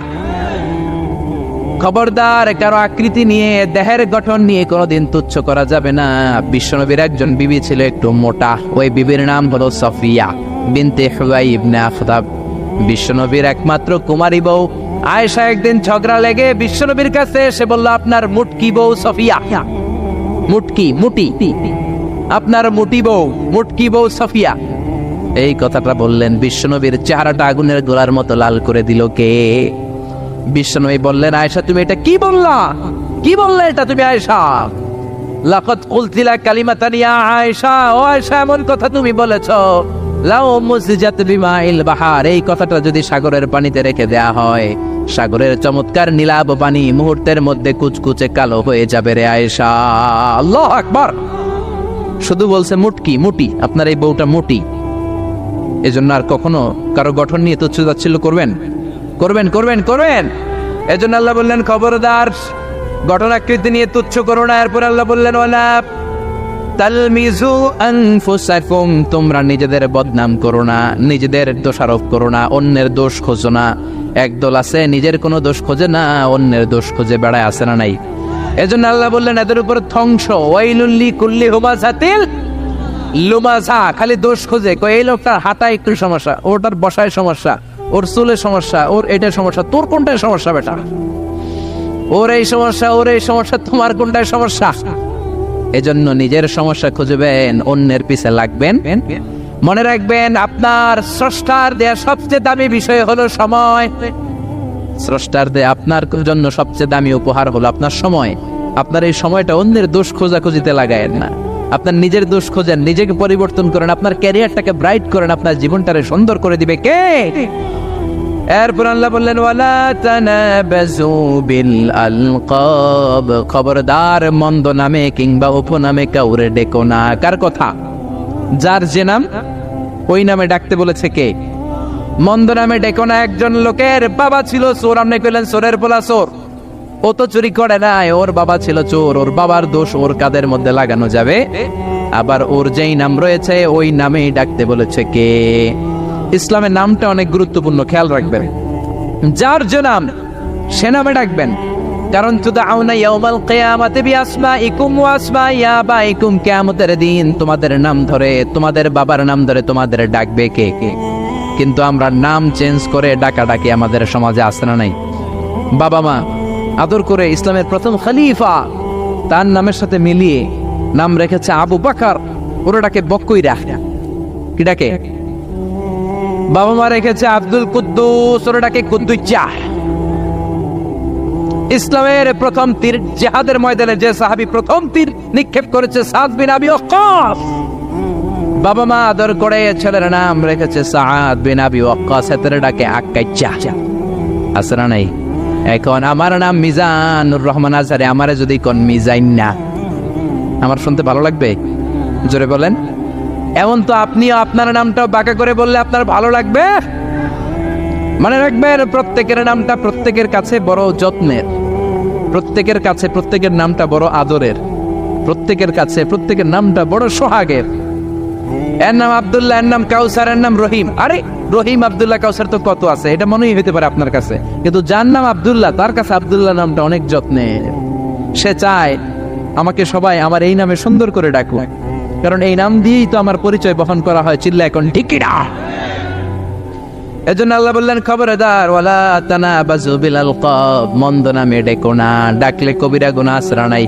খবরদার, কারো আকৃতি নিয়ে, দেহের গঠন নিয়ে কোনোদিন তুচ্ছ করা যাবে না। বিশ্বনবীর একজন বিবি ছিল একটু মোটা, ওই বিবির নাম হলো সফিয়া বিনতে হুয়াই ইবনে আখতাব। বিশ্বনবীর একমাত্র কুমারী বউ আয়েশা একদিন ঝগড়া লেগে বিশ্বনবীর কাছে এসে বলল, আপনার মুটকি বউ সফিয়া, মুটি, আপনার মুটি বউ, মুটকি বউ সফিয়া। এই কথাটা বললেন, বিশ্বনবীর চেহারাটা আগুনের গোলার মতো লাল করে দিল কে? বিশ্বনবী বললেন, আয়েশা তুমি এটা কি বললা? কি বললে এটা তুমি আয়েশা? লাকাদ কুলতিলা কালিমাতান ইয়া আয়েশা, ও আয়েশা এমন কথা তুমি বলেছো, লাউ মুসজাত বিমাইল বাহার, এই কথাটা যদি সাগরের পানিতে রেখে দেয়া হয়, সাগরের চমৎকার নীলাভ পানি মুহূর্তের মধ্যে কুচকুচে কালো হয়ে যাবে রে আয়েশা। আল্লাহু আকবার। শুধু বলছে মুটি, আপনার এই বউটা মুটি। এজন্য আর কখনো কারো গঠন নিয়ে তুচ্ছ তাচ্ছিল্য করবেন? এজন্য আল্লাহ বললেন, খবরদার, গঠন আকৃতি নিয়ে তুচ্ছ করো না। এরপর আল্লাহ বললেন, ওয়ালা তালমিজু আনফুসাকুম, তোমরা নিজেদের বদনাম করো না, নিজেদের দোষারোপ করো না, অন্যের দোষ খোঁজো না। একদল আছে নিজের কোনো দোষ খোঁজে না, অন্যের দোষ খোঁজে বেড়ায়, আছে না নাই? এজন্য আল্লাহ বললেন, এদের উপর ধ্বংস। ওয়াইলুল লিকুল্লি হুমাযাতিল লুমাযা, খালি দোষ খোঁজে। এই লোকটার হাঁটায় একটু সমস্যা, ওটার বসায় সমস্যা, ওর চুলের সমস্যা, ওর এটার সমস্যা, তোর কোনটায় সমস্যা বেটা? ওর এই সমস্যা, তোমার কোনটায় সমস্যা? এজন্য নিজের সমস্যা খুঁজবেন, অন্যের পিছে লাগবেন। মনে রাখবেন, আপনার স্রষ্টার দেয়া সবচেয়ে দামি বিষয় হলো সময়। স্রষ্টার দেয়া আপনার জন্য সবচেয়ে দামি উপহার হলো আপনার সময়। আপনার এই সময়টা অন্যের দোষ খোঁজাখুঁজিতে লাগায়েন না, আপনার নিজের দোষ খোঁজেন, নিজেকে পরিবর্তন করেন, আপনার ক্যারিয়ারটাকে ব্রাইট করেন, আপনার জীবনটারে সুন্দর করে দিবে কে? এরপর আল্লাহ বললেন, ওয়ালা তানাবাজু বিল আলকাব, খবরদার মন্দ নামে কিংবা উপনামে কাউরে ডেকো না। কার কথা? যার যে নাম ওই নামে ডাকতে বলেছে কে? মন্দ নামে ডেকো না। একজন লোকের বাবা ছিল চোর, আপনি কইলেন চোরের পোলা চোর, ও তো চুরি করে নাই, ওর বাবা ছিল চোর, ওর বাবার দোষ ওর কাদের মধ্যে লাগানো যাবে? আবার ওর যেই নাম রয়েছে ওই নামেই ডাকতে বলেছে কে? ইসলামের নামটা অনেক গুরুত্বপূর্ণ, খেয়াল রাখবেন। যার যে নাম সে নামে ডাকবেন, কারণ তুদআউনা ইয়াউমাল কিয়ামাতি বিআসমাইকুম ওয়া আসমাই আবাইকুম, কিয়ামতের দিন তোমাদের নাম ধরে, তোমাদের বাবার নাম ধরে তোমাদের ডাকবে কে? কিন্তু আমরা নাম চেঞ্জ করে ডাকাডাকি আমাদের সমাজে আছে না নাই? বাবা মা আদর করে ইসলামের প্রথম খলিফা তার নামের সাথে মিলিয়ে নাম রেখেছে আবু বকর, ওরা ডাকে বকইরা। কি ডাকে? বাবা মা রেখেছে আব্দুল কুদ্দুস, ওরা ডাকে কুদ্দুচ্চা। ইসলামের প্রথম তীর জিহাদের ময়দানে যে সাহাবী প্রথম তীর নিক্ষেপ করেছে সাদ বিন আবি ওয়াক্কাস, বাবা মা আদর করে ছেলের নাম রেখেছে সাদ বিন আবি ওয়াক্কাস, এদের ডাকে আক্কাইচা। আছে না নাই? এখন আমার নাম মিজানুর রহমান আজহারি, আমারে যদি কোন মিজাইন না, আমার শুনতে ভালো লাগবে? জোরে বলেন। এমন তো আপনিও আপনার নামটাও বাঁকা করে বললে আপনার ভালো লাগবে? মনে রাখবেন, প্রত্যেকের নামটা প্রত্যেকের কাছে বড় যত্নের, প্রত্যেকের কাছে প্রত্যেকের নামটা বড় আদরের, প্রত্যেকের কাছে প্রত্যেকের নামটা বড় সোহাগের। এর নাম আব্দুল্লাহ, এর নাম কাউসার, এর নাম রহিম। আরে রহিম, আব্দুল্লাহ, কাউসার তো কত আছে, এটা মনেই হইতে পারে আপনার কাছে, কিন্তু যার নাম আব্দুল্লাহ তার কাছে আব্দুল্লাহ নামটা অনেক যত্নের। সে চায় আমাকে সবাই আমার এই নামে সুন্দর করে ডাকুক, কারণ এই নাম দিয়েই তো আমার পরিচয় বহন করা হয়। চিল্লা এখন ঠিক কিনা? এজন্য আল্লাহ বললেন খবরদার ওয়ালা তানাবাজু বিল আলকাব, মন্দ নামে ডেকো না, ডাকলে কবিরা গুনাহ আশ্রা নাই।